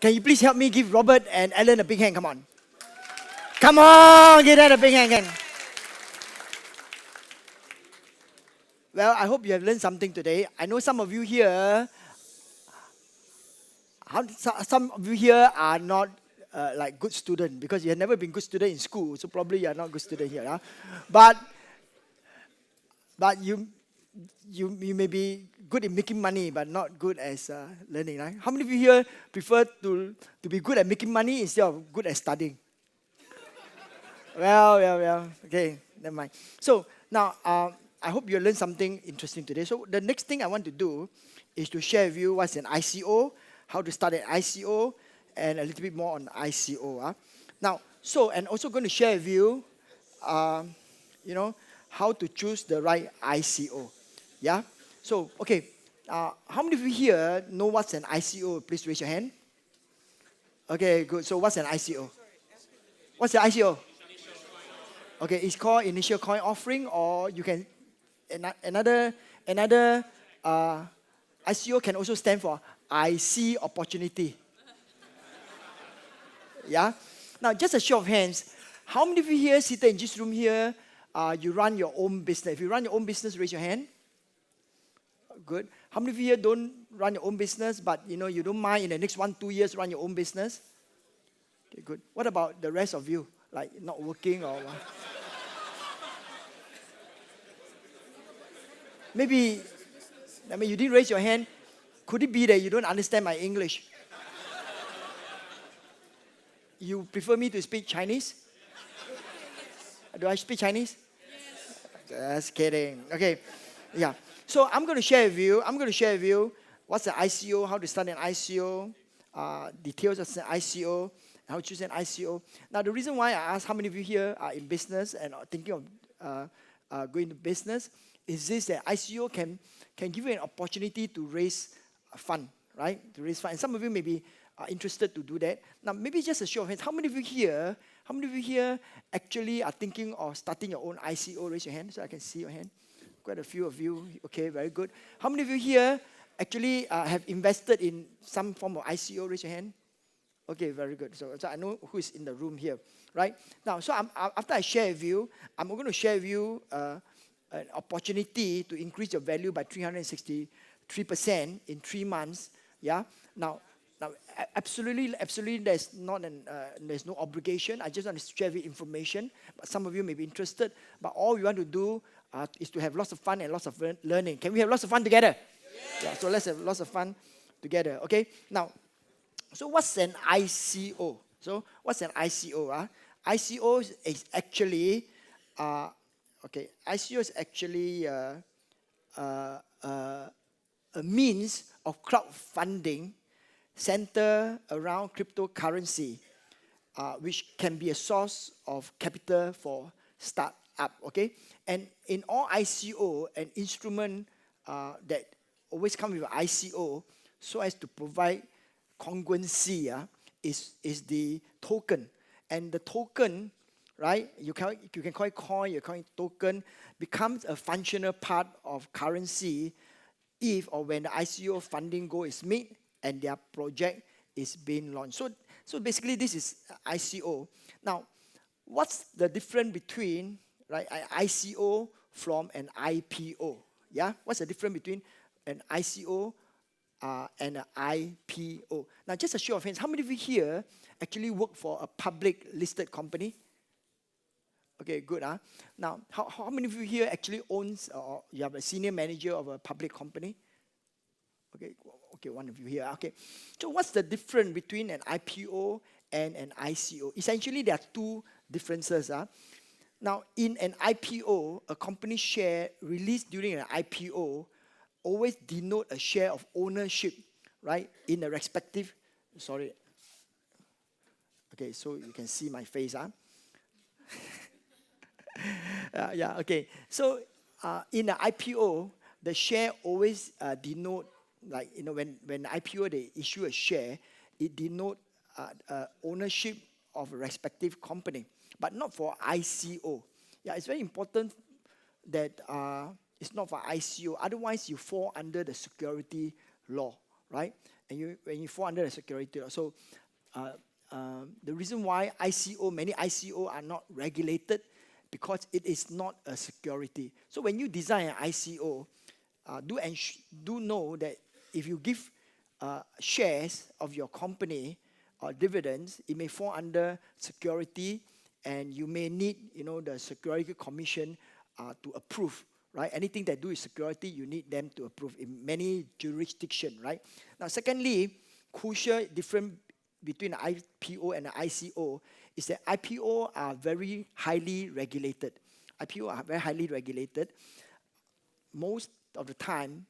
Can you please help me give Robert and Alan a big hand? Come on. Come on, give them a big hand. Well, I hope you have learned something today. I know some of you here, some of you here are not like good student because you have never been good student in school, so probably you are not good student here. Huh? But you may be good in making money, but not good as learning. Right? How many of you here prefer to be good at making money instead of good at studying? Well. Okay, never mind. So now, I hope you learned something interesting today. So the next thing I want to do is to share with you what's an ICO, how to start an ICO, and a little bit more on ICO. Now, and also going to share with you, how to choose the right ICO. Yeah. So okay, how many of you here know what's an ICO? Please raise your hand. Okay, good. So what's an ICO? What's the ICO? Okay, it's called initial coin offering, or you can another ICO can also stand for I see opportunity. Yeah. Now, just a show of hands. How many of you here seated in this room here? You run your own business. If you run your own business, raise your hand. Good. How many of you here don't run your own business, but you don't mind in the next 1-2 years run your own business? Okay, good. What about the rest of you? Like not working or what? Maybe, you didn't raise your hand. Could it be that you don't understand my English? You prefer me to speak Chinese? Do I speak Chinese? Yes. Just kidding. Okay, yeah. So I'm going to share with you what's an ICO, how to start an ICO, details of an ICO, how to choose an ICO. Now, the reason why I asked how many of you here are in business and are thinking of going to business is this: that ICO can give you an opportunity to raise a fund, right? To raise fund. And some of you may be interested to do that. Now, maybe just a show of hands. How many of you here actually are thinking of starting your own ICO? Raise your hand so I can see your hand. Quite a few of you. Okay, very good. How many of you here actually have invested in some form of ICO? Raise your hand. Okay, very good. So I know who is in the room here, right? Now, so after I share with you, I'm going to share with you an opportunity to increase your value by 363% in 3 months. Yeah. Now, absolutely, there's no obligation. I just want to share with you information. But some of you may be interested. But all we want to do is to have lots of fun and lots of learning. Can we have lots of fun together? Yeah. So let's have lots of fun together. Okay. Now, so what's an ICO? So what's an ICO? ICO is actually ICO is actually a means of crowdfunding centered around cryptocurrency, which can be a source of capital for startup. Okay, and in all ICO, an instrument that always comes with an ICO, so as to provide congruency, is the token, and the token, right? You can call it coin, you call it token, becomes a functional part of currency if or when the ICO funding goal is met and their project is being launched. So basically, this is ICO. Now, what's the difference between an ICO from an IPO? Yeah, what's the difference between an ICO and an IPO? Now, just a show of hands, how many of you here actually work for a public listed company? Okay, good. Now, how many of you here actually owns or you have a senior manager of a public company? Okay, one of you here. Okay, so what's the difference between an IPO and an ICO? Essentially, there are two differences. Now, in an IPO, a company share released during an IPO always denote a share of ownership, right, in a respective. Sorry. Okay, so you can see my face. Yeah, okay. So in an IPO, the share always denote, when IPO they issue a share, it denote ownership of a respective company, but not for ICO. Yeah, it's very important that it's not for ICO. Otherwise, you fall under the security law, right? and when you fall under the security law. So the reason why many ICO are not regulated, because it is not a security. So when you design an ICO, do know that if you give shares of your company or dividends, it may fall under security, and you may need, the Security Commission to approve, right? Anything that do with security, you need them to approve in many jurisdictions, right? Now, secondly, crucial difference between the IPO and the ICO is that IPO are very highly regulated. IPO are very highly regulated. Most of the time,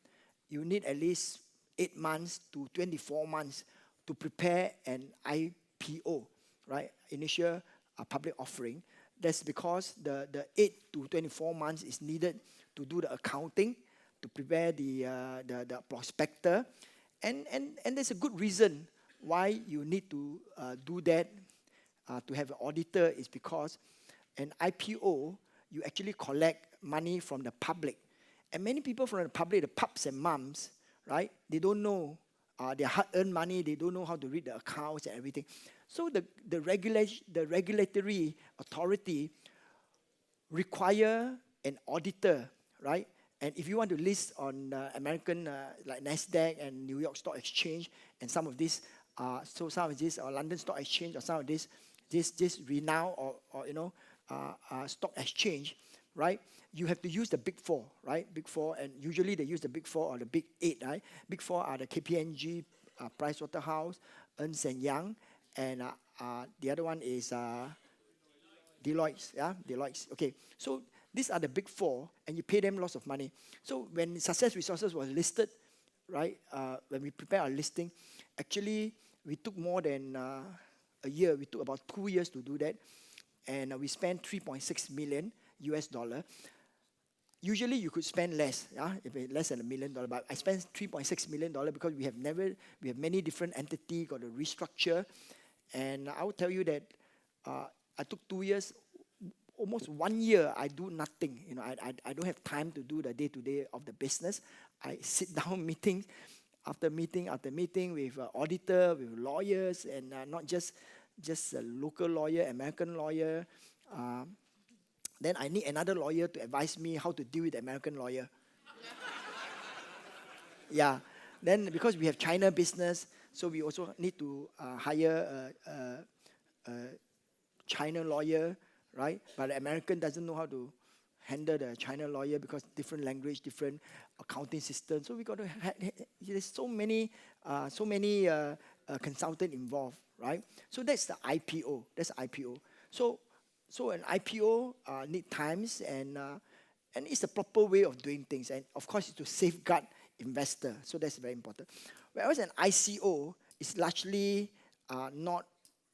you need at least 8 months to 24 months to prepare an IPO, right? Initial public offering. That's because the 8 to 24 months is needed to do the accounting, to prepare the prospector, and there's a good reason why you need to do that. To have an auditor is because an IPO, you actually collect money from the public. And many people from the public, the pups and mums, right, they don't know their hard-earned money, they don't know how to read the accounts and everything. So the regulatory authority require an auditor, right? And if you want to list on American, like NASDAQ and New York Stock Exchange, and some of these, or London Stock Exchange, or some of this renowned or stock exchange, right? You have to use the Big Four, right? Big Four, and usually they use the Big Four or the Big Eight, right? Big Four are the KPMG, Pricewaterhouse, Ernst & Young, and the other one is Deloitte, yeah? Deloitte. Okay, so these are the Big Four, and you pay them lots of money. So when Success Resources was listed, right, when we prepared our listing, actually we took more than a year. We took about 2 years to do that, and we spent $3.6 million US dollar. Usually you could spend less, yeah, if it's less than $1 million, but I spent $3.6 million because we have many different entities, got to restructure, and I will tell you that I took 2 years. Almost 1 year, I do nothing. I don't have time to do the day-to-day of the business. I sit down meeting after meeting after meeting with auditor, with lawyers, and not just a local lawyer, American lawyer. Then I need another lawyer to advise me how to deal with the American lawyer. Yeah. Then because we have China business, so we also need to hire a China lawyer, right? But the American doesn't know how to handle the China lawyer because different language, different accounting system. So we got to. There's so many consultants involved, right? So that's the IPO. That's IPO. So an IPO need times, and it's a proper way of doing things, and of course it's to safeguard investor. So that's very important. Whereas an ICO is largely not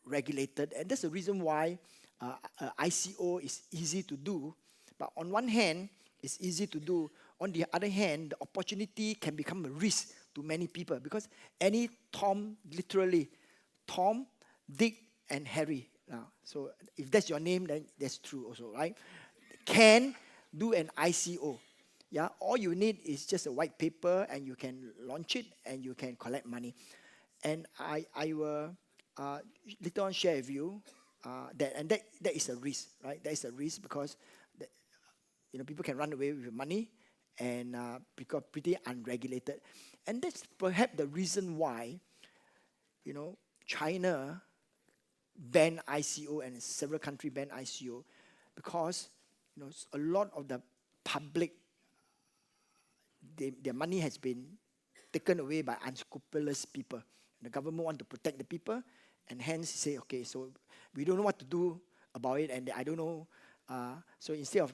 regulated, and that's the reason why ICO is easy to do. But on one hand, it's easy to do. On the other hand, the opportunity can become a risk to many people, because any literally Tom, Dick, and Harry. Now, so if that's your name, then that's true also, right? Can do an ICO. Yeah, all you need is just a white paper, and you can launch it, and you can collect money. And I will later on share with you that is a risk, right? That is a risk because people can run away with your money, and because pretty unregulated. And that's perhaps the reason why China banned ICO, and several countries banned ICO, because a lot of the public, their money has been taken away by unscrupulous people. The government want to protect the people, and hence say, okay, so we don't know what to do about it, and I don't know. So instead of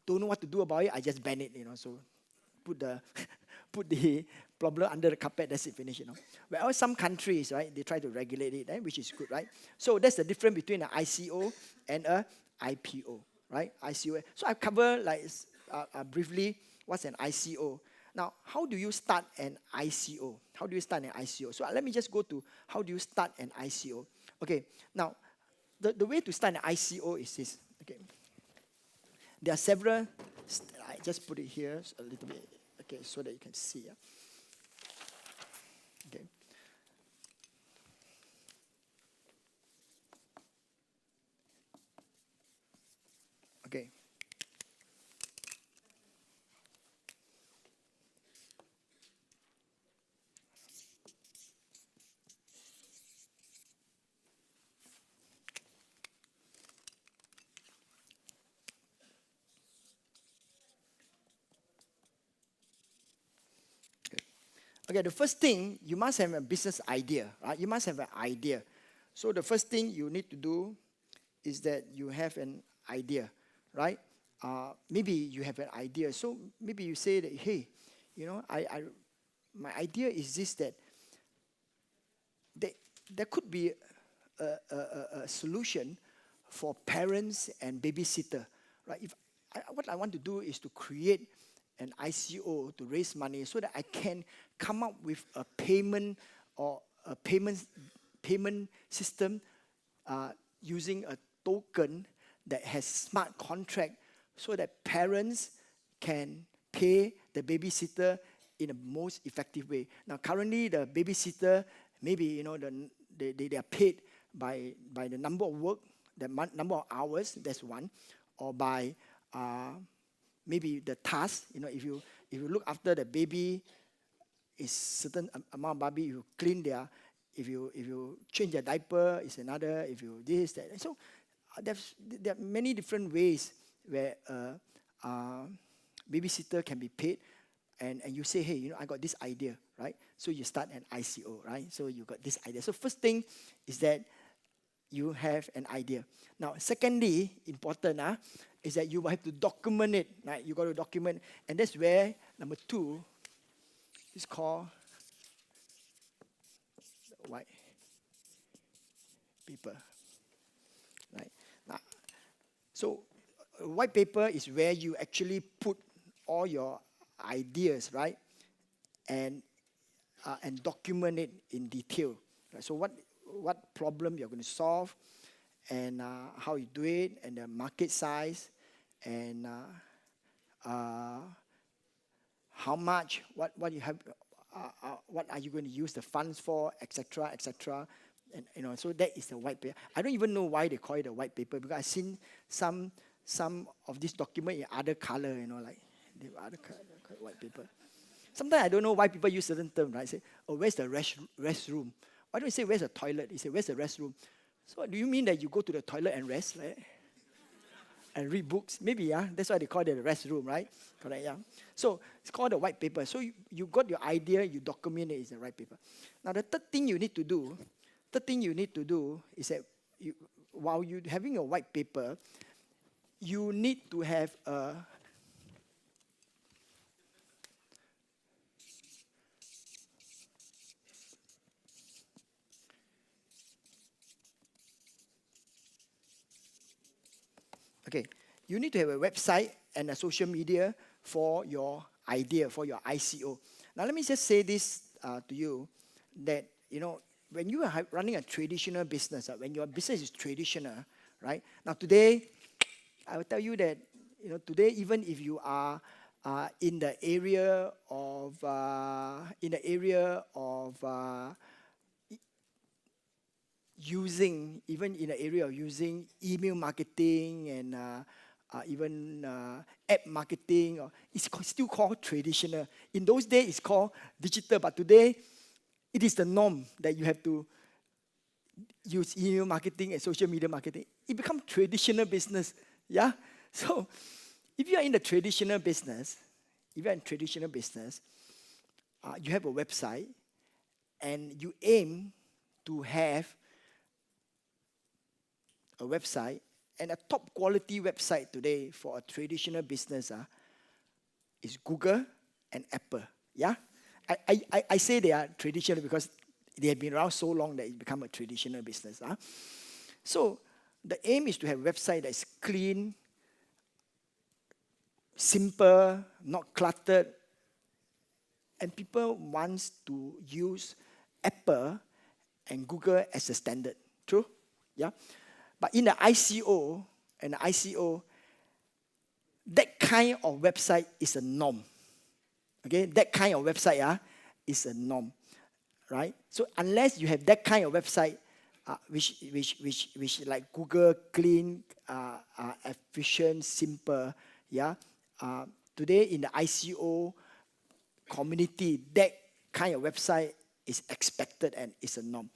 don't know what to do about it, I just ban it. So put the problem under the carpet. That's it, finish. Whereas some countries, right, they try to regulate it, which is good, right? So that's the difference between an ICO and a IPO, right? ICO. So I cover briefly what's an ICO. Now, how do you start an ICO? How do you start an ICO? So let me just go to how do you start an ICO. Okay, now, the way to start an ICO is this. Okay, there are several, I just put it here a little bit, okay, so that you can see. Okay, Okay, the first thing, you must have a business idea, right? You must have an idea. So the first thing you need to do is that you have an idea, right? Maybe you have an idea. So maybe you say that, hey, my idea is this, that there could be a solution for parents and babysitter, right? What I want to do is to create an ICO to raise money so that I can come up with a payment or a payment system using a token that has smart contract so that parents can pay the babysitter in the most effective way. Now, currently, the babysitter, maybe, they are paid by the number of work, the number of hours, that's one, or by maybe the task. If you look after the baby, is certain amount of baby, you clean their, if you change their diaper, is another, if you this, that. And so there are many different ways where babysitter can be paid, and you say, hey, I got this idea, right? So you start an ICO, right? So you got this idea. So first thing is that you have an idea. Now, secondly, important is that you have to document it, right? You got to document, and that's where number 2 is called white paper, right? Now, so white paper is where you actually put all your ideas, right, and document it in detail. Right? So what problem you're going to solve, and how you do it, and the market size, and how much, what you have, what are you going to use the funds for, etc., etc. And so that is the white paper. I don't even know why they call it a white paper, because I've seen some of this document in other color, like the other color, white paper. Sometimes I don't know why people use certain terms, right? Say, oh, where's the restroom? Why don't you say, where's the toilet? You say, where's the restroom? So do you mean that you go to the toilet and rest, right? And read books? Maybe, yeah. That's why they call it the restroom, right? Correct, yeah. So it's called the white paper. So you got your idea, you document it, it's the white paper. Now the third thing you need to do is that while you're having a white paper, you need to have a you need to have a website and a social media for your idea, for your ICO. Now, let me just say this to you, that, when you are running a traditional business, when your business is traditional, right? Now, today, I will tell you that, today, even if you are in the area of using email marketing and even app marketing, it's still called traditional. In those days, it's called digital, but today, it is the norm that you have to use email marketing and social media marketing. It becomes traditional business, yeah? So, if you are in the traditional business, you have a website, and you aim to have a website, and a top quality website today for a traditional business is Google and Apple. Yeah, I say they are traditional because they have been around so long that it become a traditional business. So the aim is to have a website that is clean, simple, not cluttered, and people want to use Apple and Google as a standard. True? Yeah. But in the ICO, that kind of website is a norm. Okay, that kind of website is a norm, right? So unless you have that kind of website, which like Google, clean, efficient, simple, yeah. Today in the ICO community, that kind of website is expected and is a norm.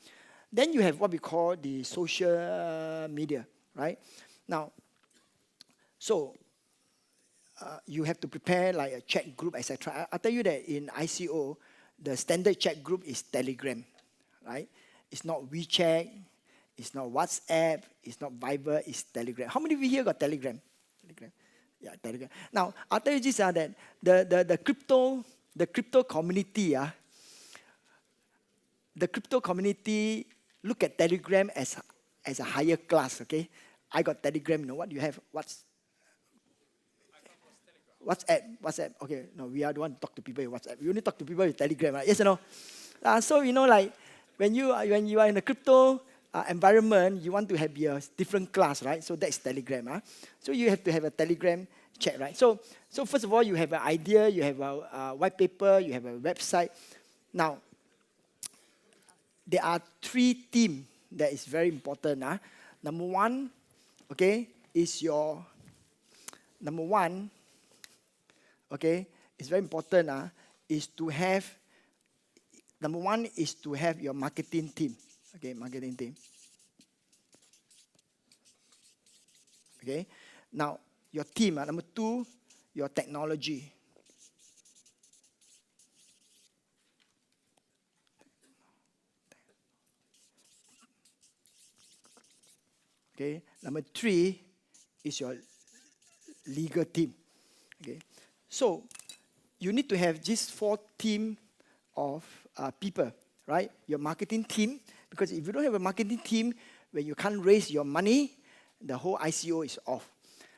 Then you have what we call the social media, right? Now, so you have to prepare like a chat group, etc. I'll tell you that in ICO, the standard chat group is Telegram, right? It's not WeChat, it's not WhatsApp, it's not Viber, it's Telegram. How many of you here got Telegram? Telegram. Yeah, Telegram. Now, I'll tell you this, that the crypto community, the crypto community look at Telegram as a higher class, okay? I got Telegram, you know what you have? WhatsApp. Okay, no, we are the one to talk to people in WhatsApp. We only talk to people with Telegram, right? Yes or no? So, like, when you are in a crypto environment, you want to have your different class, right? So that's Telegram. So you have to have a Telegram chat, right? So first of all, you have an idea, you have a white paper, you have a website. Now, there are 3 themes that is very important. Number one, okay, is your number one. Okay, it's very important. Is to have number one is to have your marketing team. Okay, marketing team. Okay, now your team. Number 2, your technology. Okay, number 3 is your legal team. Okay, so you need to have this 4 team of people, right? Your marketing team, because if you don't have a marketing team, when you can't raise your money, the whole ICO is off.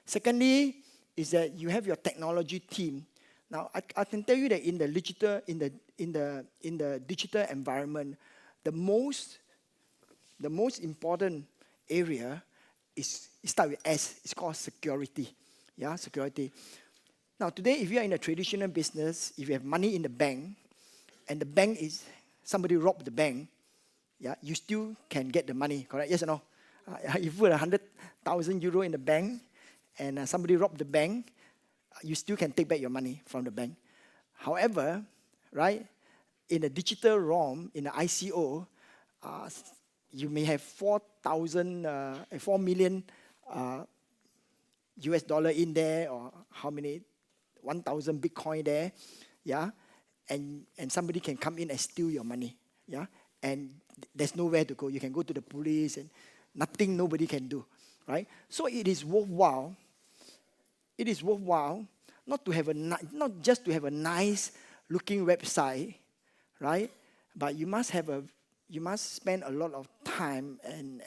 Secondly, is that you have your technology team. Now, I can tell you that in the digital environment, the most important area is start with S. It's called security. Yeah, security. Now, today, if you are in a traditional business, if you have money in the bank, and the bank is somebody robbed the bank, yeah, you still can get the money, correct? Yes or no? If you put 100,000 euro in the bank, and somebody robbed the bank, you still can take back your money from the bank. However, right, in the digital realm, in the ICO, you may have 4 million US dollar in there, or how many, 1,000 Bitcoin there, yeah, and somebody can come in and steal your money, yeah, and there's nowhere to go. You can go to the police, and nobody can do, right? So it is worthwhile. It is worthwhile not just to have a nice looking website, right? But you must spend a lot of time and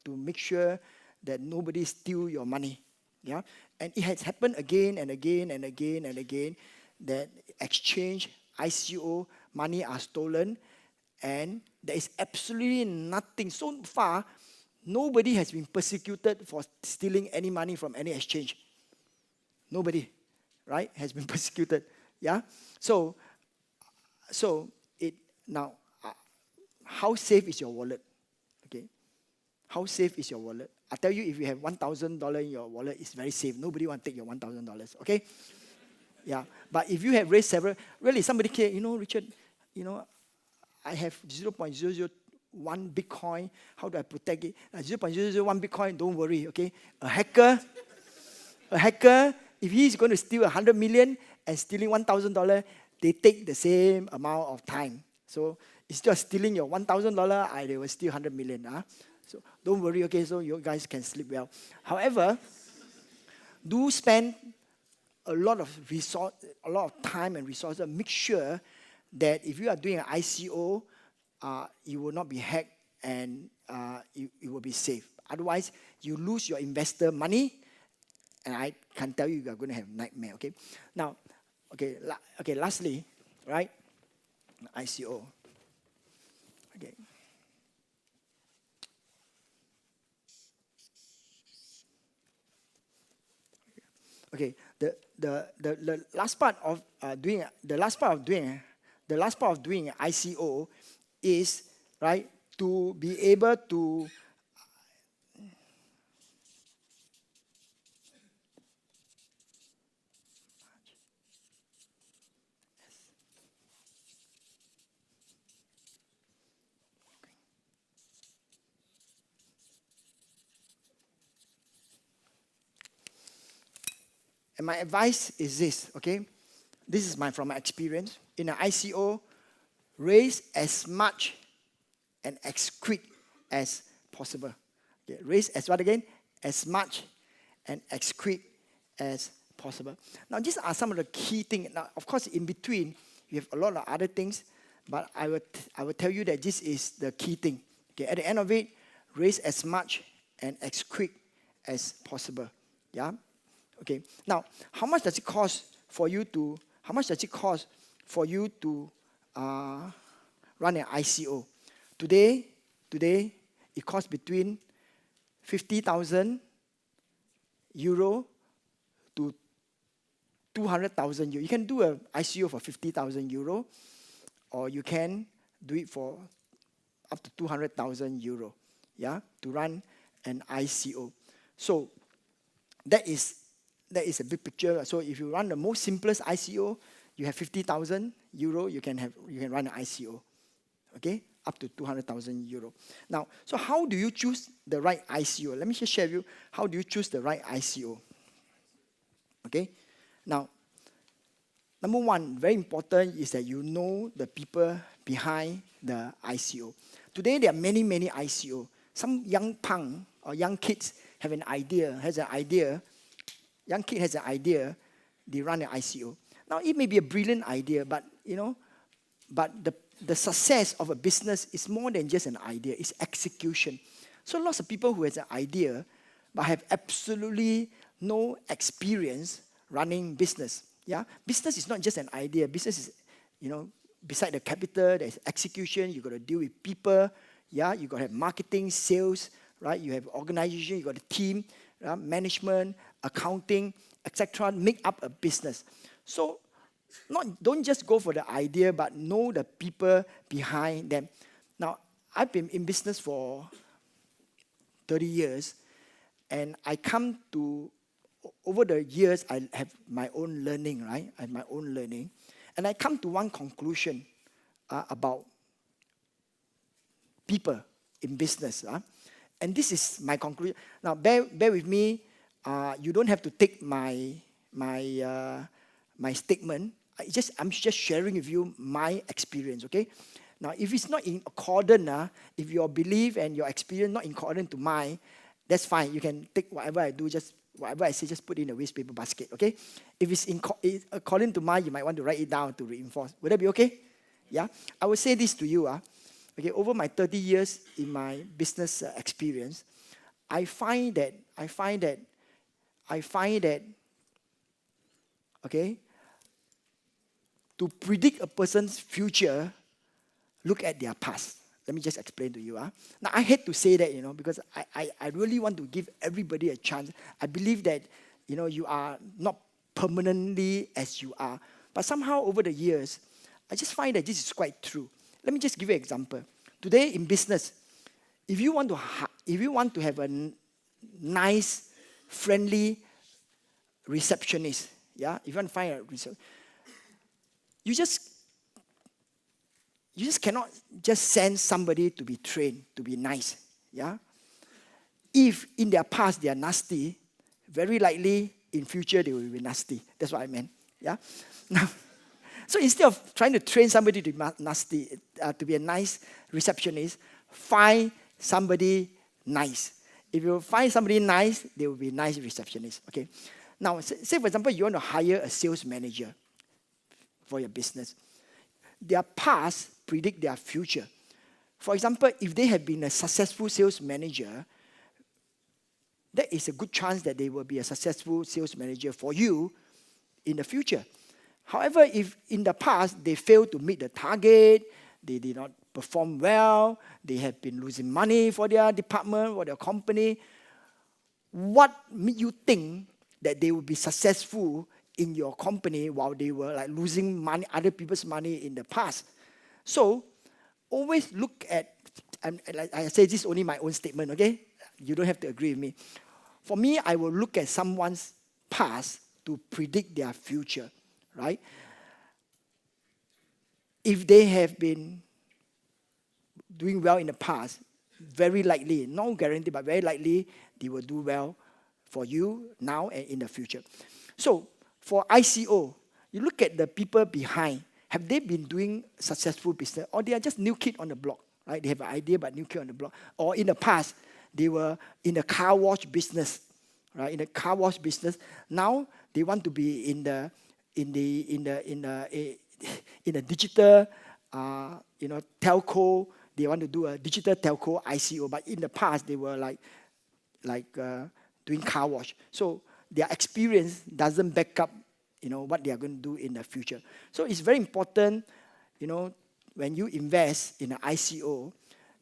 to make sure that nobody steal your money. Yeah? And it has happened again and again and again and again that exchange, ICO, money are stolen, and there is absolutely nothing. So far, nobody has been persecuted for stealing any money from any exchange. Nobody, right, has been persecuted. Yeah? So now, how safe is your wallet? Okay? How safe is your wallet? I tell you, if you have $1,000 in your wallet, it's very safe. Nobody want to take your $1,000. Okay? Yeah. But if you have raised several, really, somebody came, Richard, I have 0.001 Bitcoin. How do I protect it? 0.001 Bitcoin, don't worry. Okay? A hacker, if he's going to steal 100 million and stealing $1,000, they take the same amount of time. So instead of stealing your $1,000, they will steal 100 million. So don't worry, okay, so you guys can sleep well. However, do spend a lot of time and resources. Make sure that if you are doing an ICO, you will not be hacked, and it will be safe. Otherwise, you lose your investor money, and I can tell you are going to have nightmare. Okay. Now, lastly, right? ICO. Okay. Okay. The last part of doing ICO is, right, to be able to and my advice is this, okay? This is from my experience. In an ICO, raise as much and as quick as possible. Okay, raise as what again? As much and as quick as possible. Now, these are some of the key things. Now, of course, in between, you have a lot of other things, but I will tell you that this is the key thing. Okay, at the end of it, raise as much and as quick as possible. Yeah. Okay. Now, how much does it cost for you to? How much does it cost for you to run an ICO? Today, it costs between 50,000 euro to 200,000 euro. You can do an ICO for 50,000 euro, or you can do it for up to 200,000 euro. Yeah, to run an ICO. So that is a big picture. So if you run the most simplest ICO, you have 50,000 euro. You can run an ICO. Okay, up to 200,000 euro. Now, so how do you choose the right ICO? Let me just share with you how do you choose the right ICO. Okay, now, number one, very important is that you know the people behind the ICO. Today there are many ICO. Some young punk or young kids have an idea, young kid has an idea, they run an ICO. Now, it may be a brilliant idea, but the success of a business is more than just an idea, it's execution. So lots of people who has an idea, but have absolutely no experience running business. Yeah, business is not just an idea. Business is, beside the capital, there's execution. You got to deal with people. Yeah, you got to have marketing, sales, right? You have organization, you got a team, management, accounting, etc. Make up a business. So don't just go for the idea, but know the people behind them. Now, I've been in business for 30 years, and I come to, over the years, I have my own learning, right? I have my own learning. And I come to one conclusion about people in business. And this is my conclusion. Now, bear with me. You don't have to take my statement. I'm just sharing with you my experience, okay? Now, if it's not in accordance, if your belief and your experience not in accordance to mine, that's fine. You can take whatever I do, just whatever I say, just put it in a waste paper basket, okay? If it's according to mine, you might want to write it down to reinforce. Would that be okay? Yeah? I will say this to you. Okay, over my 30 years in my business experience, I find that, okay, to predict a person's future, look at their past. Let me just explain to you. Now, I hate to say that, because I really want to give everybody a chance. I believe that, you are not permanently as you are. But somehow over the years, I just find that this is quite true. Let me just give you an example. Today in business, if you want to have a nice, friendly receptionist, yeah, if you want to find a receptionist, you just cannot just send somebody to be trained, to be nice. Yeah? If in their past they are nasty, very likely in future they will be nasty. That's what I meant. Yeah? Now, so instead of trying to train somebody to be nasty, to be a nice receptionist, find somebody nice. If you find somebody nice, they will be a nice receptionist. Okay? Now, say for example, you want to hire a sales manager for your business. Their past predict their future. For example, if they have been a successful sales manager, there is a good chance that they will be a successful sales manager for you in the future. However, if in the past they failed to meet the target, they did not perform well, they have been losing money for their department or their company, what made you think that they will be successful in your company while they were like losing money, other people's money in the past? So always look at, and like I say, this is only my own statement, okay? You don't have to agree with me. For me, I will look at someone's past to predict their future, right? If they have been doing well in the past, very likely, no guarantee, but very likely, they will do well for you now and in the future. So, for ICO, you look at the people behind. have they been doing successful business, or they are just new kid on the block, right? They have an idea but new kid on the block, or in the past they were in the car wash business, right? In the car wash business, now they want to be in the digital, telco. They want to do a digital telco ICO, but in the past they were doing car wash. So their experience doesn't back up, what they are going to do in the future. So it's very important, when you invest in an ICO,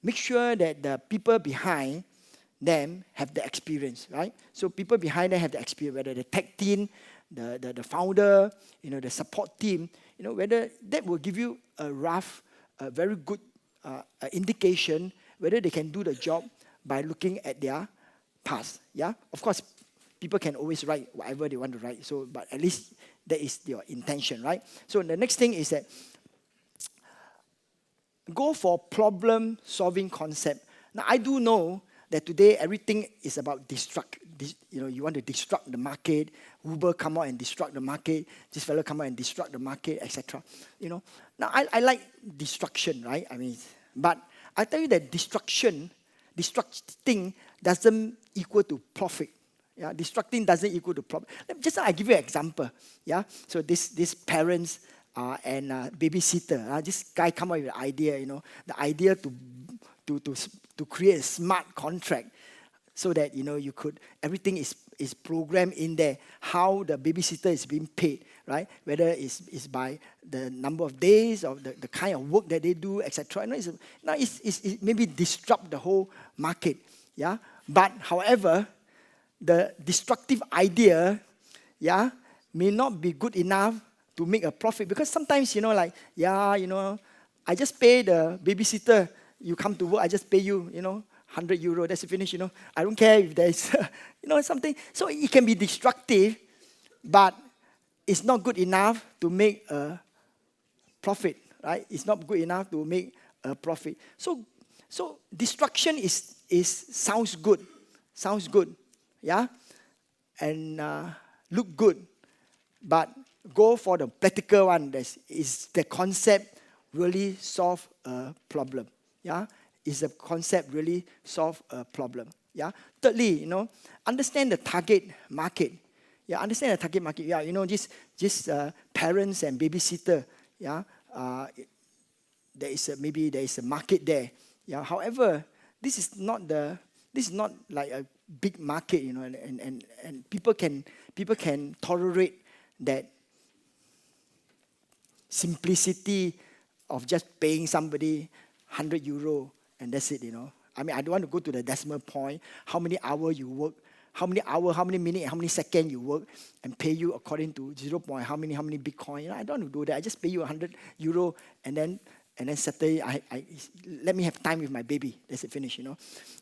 make sure that the people behind them have the experience, right? So people behind them have the experience, whether the tech team, the founder, the support team, whether that will give you a very good indication whether they can do the job by looking at their past. Yeah, of course, people can always write whatever they want to write. So, but at least that is your intention, right? So the next thing is that go for problem-solving concept. Now, I do know that today everything is about you want to disrupt the market. Uber come out and disrupt the market. This fellow come out and disrupt the market, etc. Now I like destruction, right? But I tell you that destructing doesn't equal to profit. Yeah, destructing doesn't equal to profit. Just I give you an example. Yeah, so this parents and babysitter. This guy come up with an idea. The idea to create a smart contract, so that you could, everything is programmed in there, how the babysitter is being paid, right? Whether it's by the number of days or the kind of work that they do, etc. It maybe disrupt the whole market. Yeah, but however, the destructive idea, may not be good enough to make a profit, because sometimes I just pay the babysitter. You come to work, I just pay you, 100 euro, that's finished, I don't care if there's, something. So it can be destructive, but it's not good enough to make a profit, right? It's not good enough to make a profit. So destruction sounds good, yeah? And look good, but go for the practical one. Is the concept really solve a problem? Yeah, is the concept really solve a problem? Yeah. Thirdly, understand the target market. Yeah, understand the target market. Yeah, just parents and babysitter. Yeah, there is a market there. Yeah. However, this is not like a big market. And people can tolerate that simplicity of just paying somebody 100 euro and that's it. I don't want to go to the decimal point. How many hours you work, how many minutes, how many seconds you work, and pay you according to 0. How many Bitcoin. I don't want to do that. I just pay you 100 euro and then Saturday I let me have time with my baby. That's it, finish.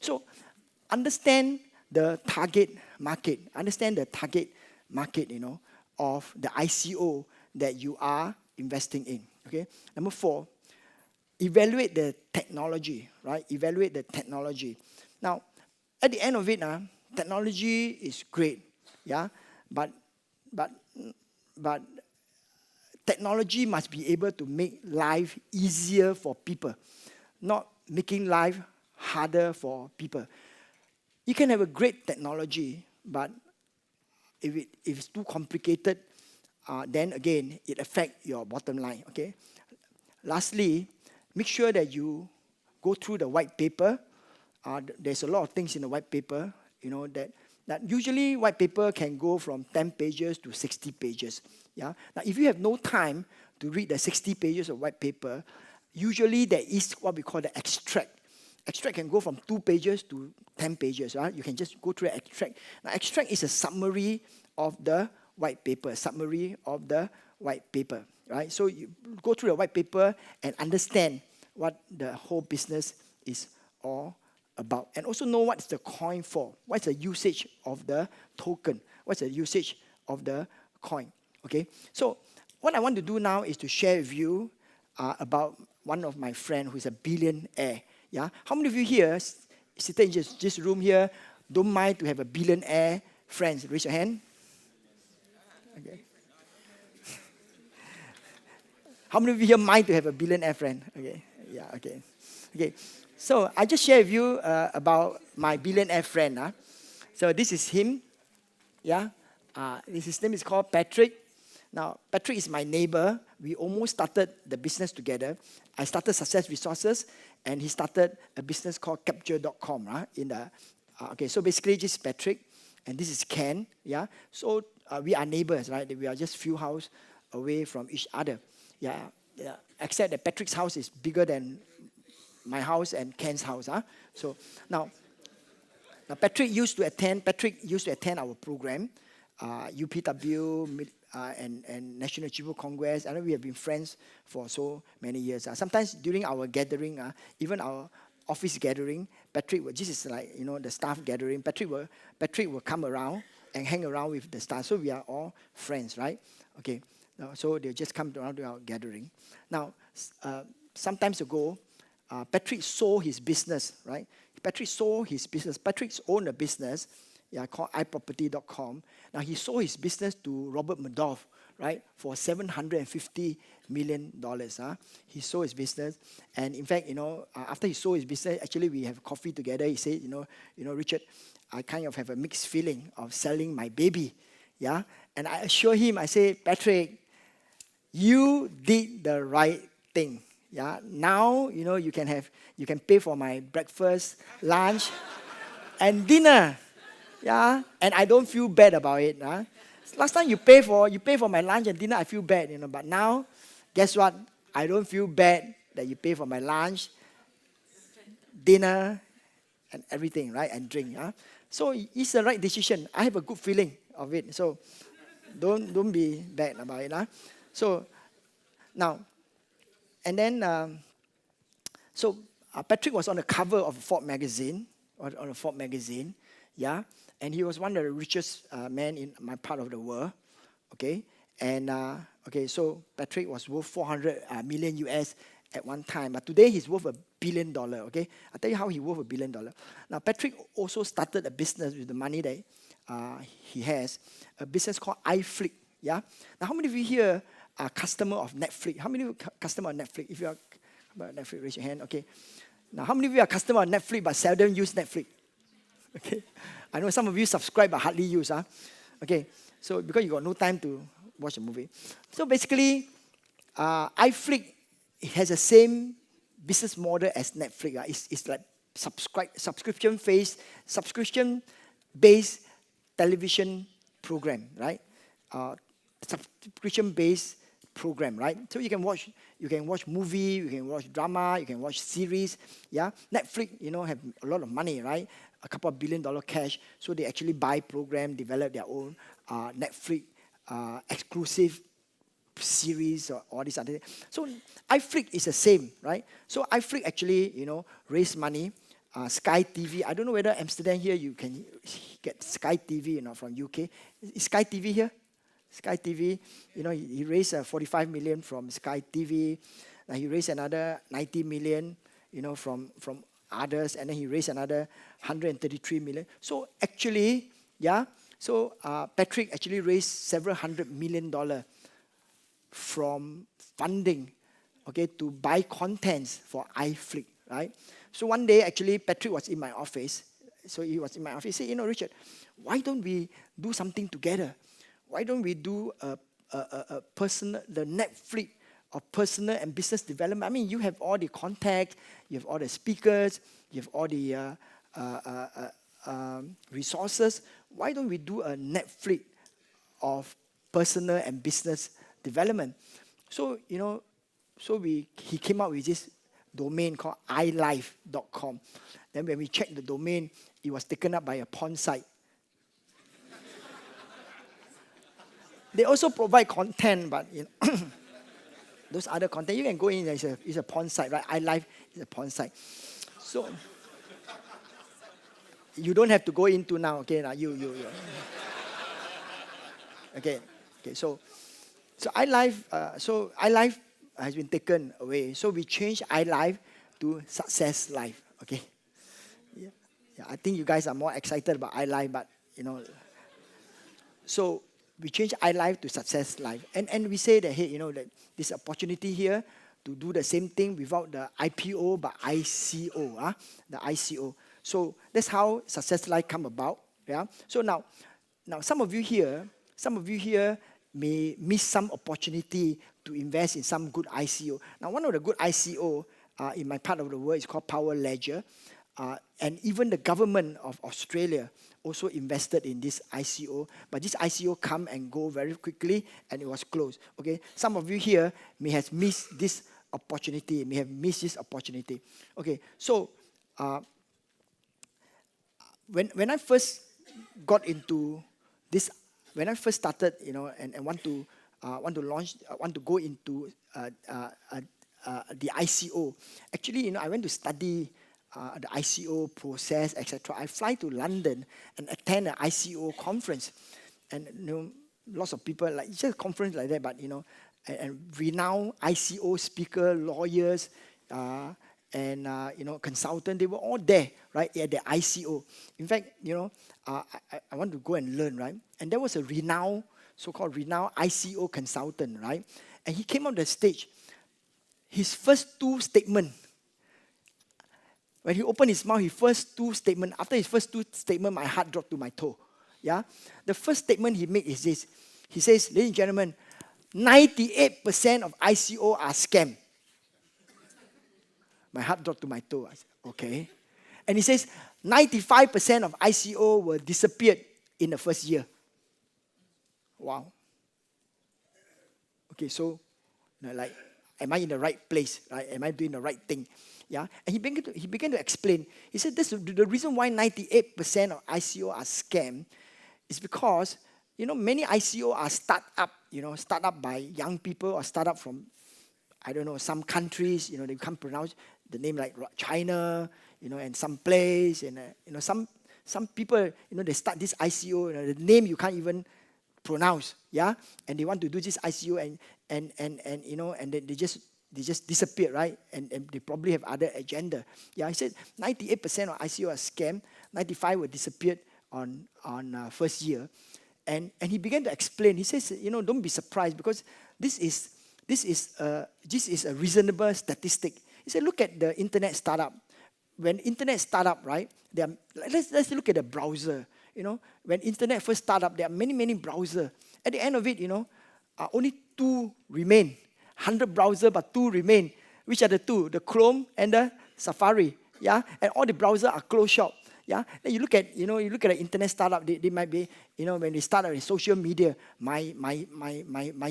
So understand the target market. Understand the target market. Of the ICO that you are investing in. Okay. Number 4. Evaluate the technology, right? Evaluate the technology. Now, at the end of it, technology is great, yeah. But technology must be able to make life easier for people, not making life harder for people. You can have a great technology, but if it's too complicated, then again it affects your bottom line. Okay. Lastly, make sure that you go through the white paper. There's a lot of things in the white paper, that usually white paper can go from 10 pages to 60 pages. Yeah. Now, if you have no time to read the 60 pages of white paper, usually there is what we call the extract. Extract can go from 2 pages to 10 pages. Right? You can just go through the extract. Now, extract is a summary of the white paper. Summary of the white paper. Right? So you go through the white paper and understand what the whole business is all about. And also know what's the coin for. What's the usage of the token. What's the usage of the coin. Okay? So what I want to do now is to share with you about one of my friends who is a billionaire. Yeah? How many of you here, sitting in this room here, don't mind to have a billionaire friends? Raise your hand. Okay. How many of you here mind to have a billionaire friend? Okay, yeah, okay. Okay, so I just share with you about my billionaire friend. So this is him, yeah. His name is called Patrick. Now, Patrick is my neighbor. We almost started the business together. I started Success Resources, and he started a business called Capture.com. Okay, so basically, this is Patrick, and this is Ken. Yeah, so we are neighbors, right? We are just few houses away from each other. Yeah, yeah. Except that Patrick's house is bigger than my house and Ken's house. So now Patrick used to attend our program, UPW and National Achievement Congress. I know we have been friends for so many years. Sometimes during our gathering, even our office gathering, Patrick will, this is like, the staff gathering, Patrick will come around and hang around with the staff. So we are all friends, right? Okay. So they just come around to our gathering. Now, sometimes ago, Patrick sold his business, right? Patrick owned a business, called iProperty.com. Now, he sold his business to Robert Madoff, right, for $750 million. He sold his business. And in fact, after he sold his business, actually, we have coffee together. He said, Richard, I kind of have a mixed feeling of selling my baby. Yeah. And I assure him, I say, Patrick, you did the right thing. Yeah. Now, you can pay for my breakfast, lunch, and dinner. Yeah. And I don't feel bad about it. Last time you pay for my lunch and dinner, I feel bad, But now, guess what? I don't feel bad that you pay for my lunch, dinner, and everything, right? And drink. So it's the right decision. I have a good feeling of it. So don't be bad about it. So now, and then, Patrick was on the cover of Forbes magazine, yeah, and he was one of the richest men in my part of the world, okay, and so Patrick was worth 400 million US at one time, but today he's worth $1 billion, okay. I'll tell you how he worth $1 billion. Now, Patrick also started a business with the money that he has, a business called iFlick, yeah. Now, how many of you here are customer of Netflix? How many of you are customer of Netflix? If you are Netflix, raise your hand, okay. Now, how many of you are customer of Netflix but seldom use Netflix? Okay. I know some of you subscribe but hardly use. Okay. So, because you got no time to watch a movie. So, basically, iFlick has the same business model as Netflix. It's like subscription-based television program, right? Subscription-based program, right? So you can watch movie, you can watch drama, you can watch series. Yeah, Netflix, have a lot of money, right? A couple of $1 billion cash. So they actually buy program, develop their own Netflix exclusive series or all these other things. So iFlick is the same, right? So iFlick actually, raise money. Sky TV. I don't know whether Amsterdam here you can get Sky TV, from UK. Is Sky TV here? Sky TV, he raised 45 million from Sky TV. He raised another 90 million, from others, and then he raised another 133 million. So actually, Patrick actually raised several $100 million from funding, okay, to buy contents for iFlick, right? So one day, actually, Patrick was in my office. So he was in my office. He said, Richard, why don't we do something together? Why don't we do the Netflix of personal and business development? I mean, you have all the contacts, you have all the speakers, you have all the resources. Why don't we do a Netflix of personal and business development? So, he came up with this domain called iLife.com. Then when we checked the domain, it was taken up by a porn site. They also provide content, but those other content, you can go in, it's a porn site, right? iLife is a porn site. So, you don't have to go into now, okay? Now you. Okay, so iLife has been taken away. So we changed iLife to Success Life, okay? Yeah, I think you guys are more excited about iLife, but, So we changed iLife to Success Life. And we say that, hey, you know, that this opportunity here to do the same thing without the IPO, but ICO, the ICO. So that's how Success Life come about. Yeah. So now some of you here may miss some opportunity to invest in some good ICO. Now, one of the good ICO in my part of the world is called Power Ledger. And even the government of Australia also invested in this ICO. But this ICO come and go very quickly, and it was closed. Okay, some of you here may have missed this opportunity, Okay, so when I first got into this, when I first started, you know, and want to go into the ICO. Actually, you know, I went to study the ICO process, etc. I fly to London and attend an ICO conference, and you know, lots of people, like, it's just a conference like that, but you know, and renowned ICO speaker, lawyers, and you know, consultant, they were all there, right, at the ICO. In fact, you know, I want to go and learn, right? And there was a so-called renowned ICO consultant, right? And he came on the stage. His first two statements, when he opened his mouth, after his first two statements, my heart dropped to my toe. Yeah? The first statement he made is this. He says, ladies and gentlemen, 98% of ICO are scam. My heart dropped to my toe. I said, okay. And he says, 95% of ICO will disappear in the first year. Wow. Okay, so, you know, like, am I in the right place? Right? Am I doing the right thing? Yeah, and he began to explain. He said, this, the reason why 98% of ICO are scam is because, you know, many ICO are start up by young people, or start up from, I don't know, some countries, you know, they can't pronounce the name, like China, you know, and some place, and you know, some people, you know, they start this ICO, you know, the name you can't even pronounce, yeah, and they want to do this ICO, and you know, and they just disappear, right? And they probably have other agenda. Yeah, he said 98% of ICO are scam, 95% will disappear on first year, and he began to explain. He says, you know, don't be surprised, because this is a reasonable statistic. He said, look at the internet startup. When internet startup, right? Let's look at the browser. You know, when internet first startup, there are many browsers. At the end of it, you know, only 2 remain. 100 browsers, but 2 remain. Which are the 2? The Chrome and the Safari. Yeah, and all the browsers are closed shop. Yeah, then you look at the internet startup. They might be, you know, when they start out in social media, my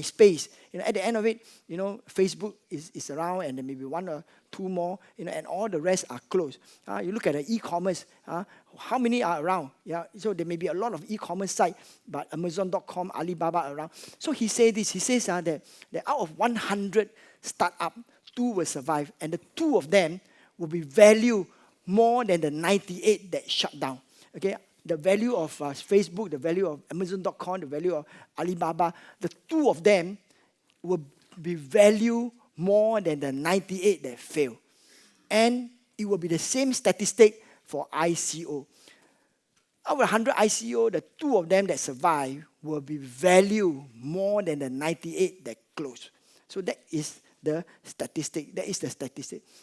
space. You know, at the end of it, you know, Facebook is around, and there may be 1 or 2 more. You know, and all the rest are closed. You look at the e-commerce. How many are around? Yeah, so there may be a lot of e-commerce sites, but Amazon.com, Alibaba around. So he says this. He says that out of 100 startup, 2 will survive, and the 2 of them will be valued more than the 98 that shut down. Okay, the value of Facebook, the value of Amazon.com, the value of Alibaba, the 2 of them will be valued more than the 98 that failed. And it will be the same statistic for ICO. Out of 100 ICO, the 2 of them that survive will be valued more than the 98 that closed. So that is the statistic.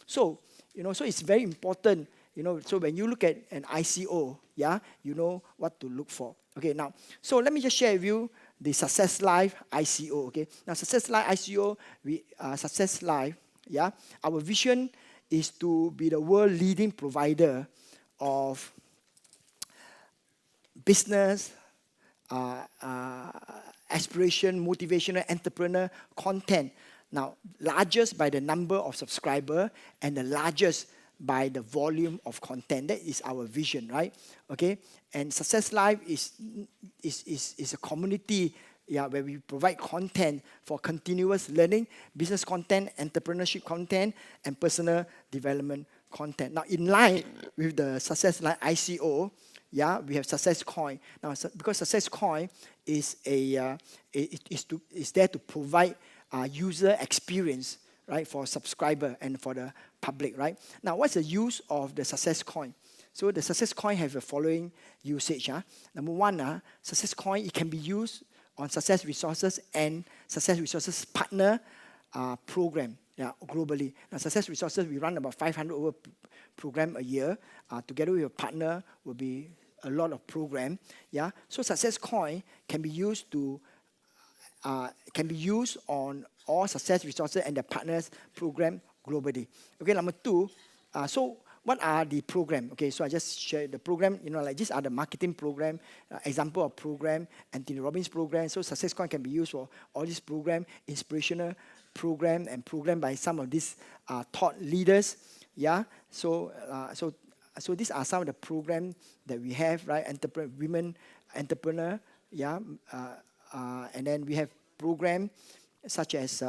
So, you know, so it's very important, you know, so when you look at an ICO, yeah, you know what to look for. Okay, now, so let me just share with you the Success Life ICO, okay. Now, Success Life ICO, Success Life, yeah, our vision is to be the world leading provider of business, aspiration, motivational, entrepreneur content. Now, largest by the number of subscribers and the largest by the volume of content. That is our vision, right? Okay, and Success Life is a community, yeah, where we provide content for continuous learning, business content, entrepreneurship content, and personal development content. Now, in line with the Success Life ICO, yeah, we have Success Coin. Now, because Success Coin is there to provide user experience, right, for subscriber and for the public, right? Now, what's the use of the Success Coin? So the Success Coin have the following usage. Number 1, Success Coin, it can be used on Success Resources and Success Resources partner program, globally. Now, Success Resources, we run about 500 over program a year. Together with your partner will be a lot of program. So Success Coin can be used on all Success Resources and their partners program globally. Okay, number two. So what are the program? Okay, so I just shared the program. Like these are the marketing program, example of program, Anthony Robbins program. So Success Coin can be used for all these program, inspirational program, and program by some of these thought leaders. So these are some of the program that we have, right? Women entrepreneur, and then we have program such as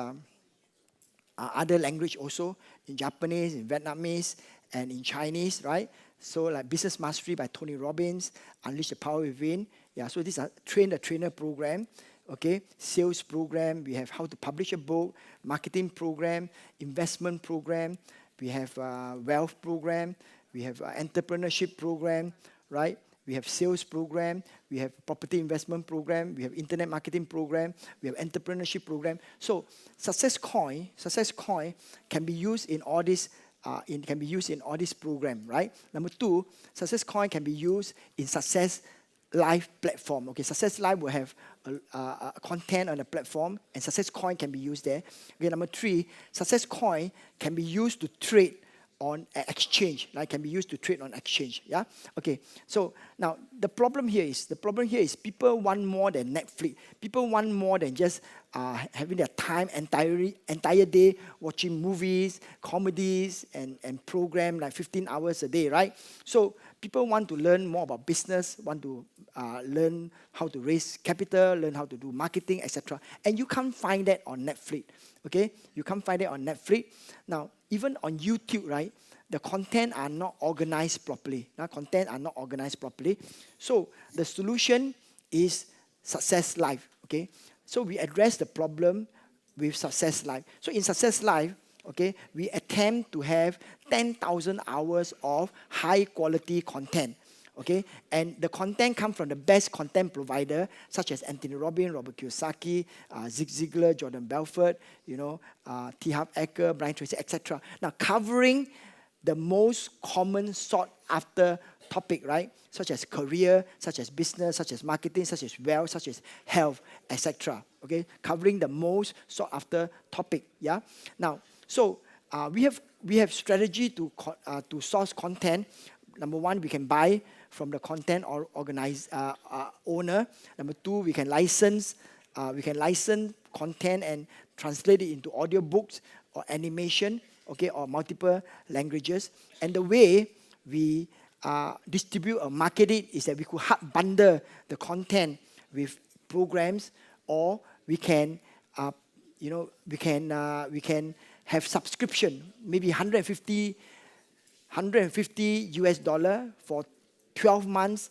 other language also, in Japanese, in Vietnamese, and in Chinese, right? So like Business Mastery by Tony Robbins, Unleash the Power Within. So these are Train the Trainer program. Okay, sales program. We have how to publish a book, marketing program, investment program. We have wealth program. We have entrepreneurship program, right? We have sales program. We have property investment program. We have internet marketing program. We have entrepreneurship program. So Success Coin can be used in all these. Can be used in all these program, right? Number two, Success Coin can be used in Success Live platform. Okay, Success Live will have content on the platform, and Success Coin can be used there. Okay, number three, Success Coin can be used to trade on exchange. Like can be used to trade on exchange. Okay. So now the problem here is people want more than Netflix. People want more than just having their time entire day watching movies, comedies, and program like 15 hours a day, right? So people want to learn more about business, want to learn how to raise capital, learn how to do marketing, etc. And you can't find that on Netflix. Okay, you can't find it on Netflix. Now, even on YouTube, right, the content are not organized properly. So the solution is Success Live. Okay, so we address the problem with Success Live. So in Success Live, okay, we attempt to have 10,000 hours of high quality content. Okay, and the content comes from the best content provider, such as Anthony Robbins, Robert Kiyosaki, Zig Ziglar, Jordan Belfort, T. Harv Eker, Brian Tracy, etc. Now, covering the most common sought after topic, right? Such as career, such as business, such as marketing, such as wealth, such as health, etc. Okay, covering the most sought after topic. Now, so we have strategy to source content. Number one, we can buy from the content or owner. Number two, we can license content and translate it into audio books or animation, okay, or multiple languages. And the way we distribute or market it is that we could hard bundle the content with programs, or we can have subscription, maybe $150 $150 for 12 months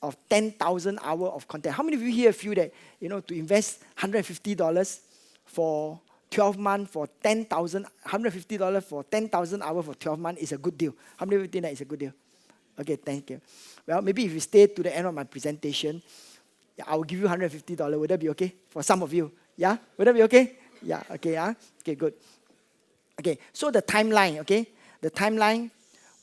of 10,000 hours of content. How many of you here feel that, to invest $150 for 12 months for $150 for 10,000 hours for 12 months is a good deal? How many of you think that is a good deal? Okay, thank you. Well, maybe if you stay to the end of my presentation, I will give you $150. Would that be okay for some of you? Yeah? Would that be okay? Yeah, okay, okay, good. Okay, so the timeline, okay? The timeline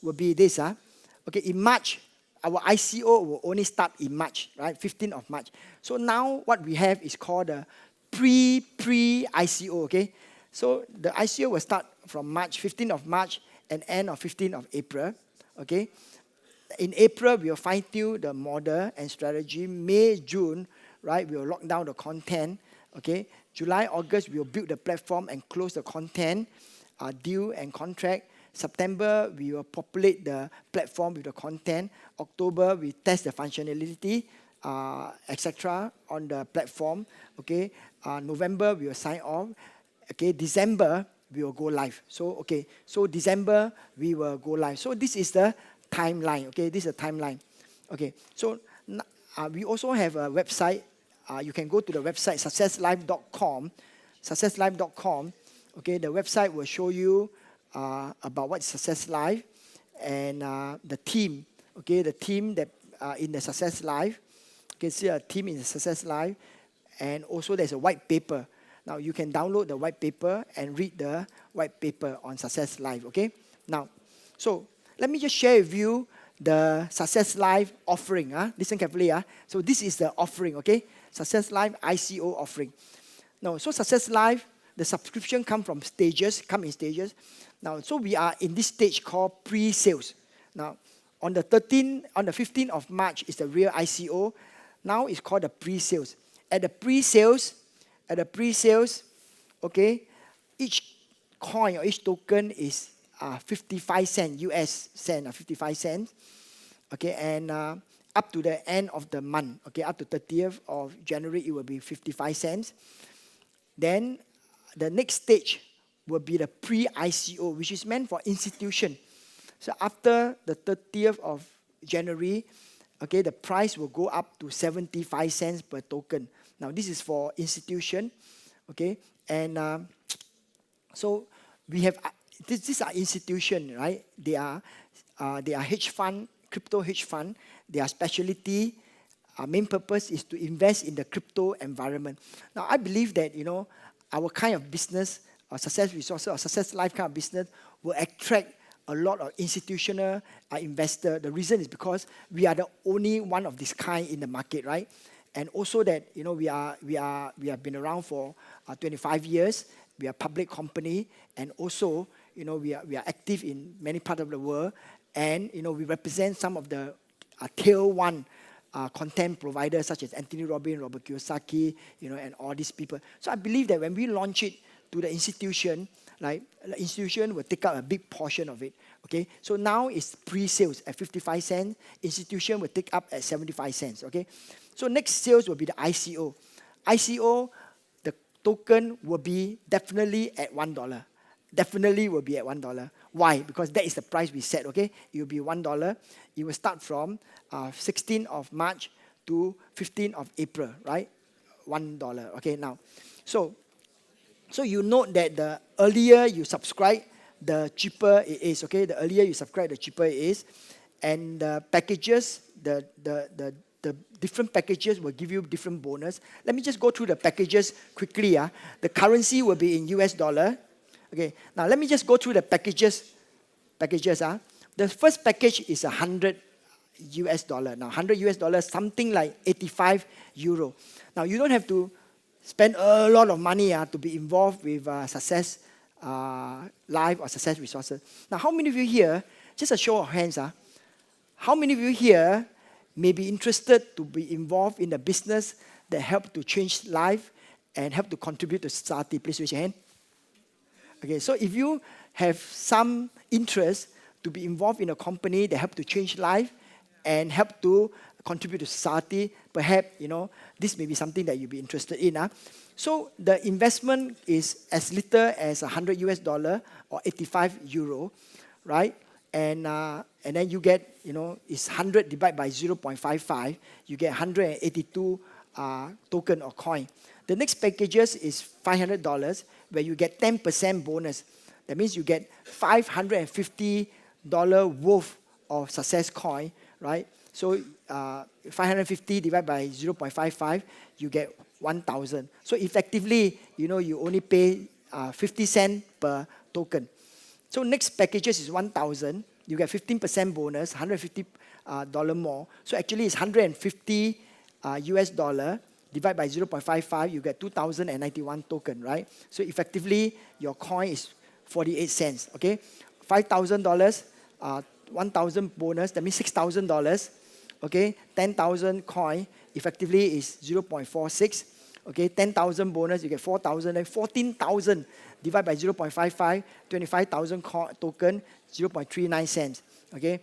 will be this, Okay, in March, our ICO will only start in March, right? 15th of March. So now what we have is called the pre-ICO, okay? So the ICO will start from March, 15th of March, and end of 15th of April, okay? In April, we will fine-tune the model and strategy. May, June, right, we will lock down the content, okay? July, August, we will build the platform and close the content, deal and contract. September, we will populate the platform with the content. October, we test the functionality, etc. on the platform. Okay. November, we will sign off. Okay. December, we will go live. So December, we will go live. So this is the timeline. Okay. This is the timeline. Okay. So we also have a website. You can go to the website successlive.com. Successlive.com. Okay. The website will show you about what is Success Live and the team. Okay, the team that in the Success Live. You can see a team in the Success Live, and also there's a white paper. Now you can download the white paper and read the white paper on Success Live, okay? Now, so let me just share with you the Success Live offering. Listen carefully. So this is the offering, okay? Success Live ICO offering. Now, so Success Live, the subscription come in stages. Now, so we are in this stage called pre-sales. Now, on the 15th of March is the real ICO. Now it's called the pre-sales. At the pre-sales, okay, each coin or each token is 55 cents, US cent, 55 cents. Okay, and up to the end of the month, okay, up to 30th of January, it will be 55 cents. Then the next stage will be the pre-ICO, which is meant for institution. So after the 30th of January, okay, the price will go up to 75 cents per token. Now, this is for institution, okay? And so we have, these are institution, right? They are hedge fund, crypto hedge fund. Their specialty, main purpose is to invest in the crypto environment. Now, I believe that, our kind of business, Success Resources or Success Life kind of business will attract a lot of institutional investors. The reason is because we are the only one of this kind in the market, right? And also that we have been around for 25 years. We are a public company, and also we are active in many parts of the world, and we represent some of the tier one content providers such as Anthony Robbins, Robert Kiyosaki, and all these people. So I believe that when we launch it to the institution, like the institution will take up a big portion of it. Okay, so now it's pre-sales at 55 cents. Institution will take up at 75 cents. Okay, so next sales will be the ICO. ICO, the token will be definitely at $1. Definitely will be at $1. Why? Because that is the price we set. Okay, it will be $1. It will start from 16th of March to 15th of April. Right, $1. Okay, now, so you note that the earlier you subscribe, the cheaper it is. Okay, the earlier you subscribe, the cheaper it is, and the packages, the different packages will give you different bonus. Let me just go through the packages quickly. The currency will be in US dollar. Okay, now let me just go through the packages. The first package is $100 US. Now $100 US, something like 85 euro. Now you don't have to spend a lot of money to be involved with Success Live or Success Resources. Now, how many of you here, just a show of hands, how many of you here may be interested to be involved in the business that help to change life and help to contribute to society? Please raise your hand. Okay, so if you have some interest to be involved in a company that help to change life and help to contribute to society, perhaps, this may be something that you'll be interested in. So the investment is as little as $100 US or 85 euro, right? And then you get, it's 100 divided by 0.55, you get 182 token or coin. The next packages is $500, where you get 10% bonus. That means you get $550 worth of success coin, right? So 550 divided by 0.55, you get 1,000. So effectively, you only pay 50 cents per token. So next packages is 1,000. You get 15% bonus, $150 more. So actually it's 150 US dollar divided by 0.55, you get 2,091 token, right? So effectively, your coin is 48 cents, okay? $5,000, 1,000 bonus, that means $6,000, okay? 10,000 coin, effectively is 0.46, okay? 10,000 bonus, you get 4,000, and 14,000 divided by 0.55, 25,000 token, 0.39 cents, okay?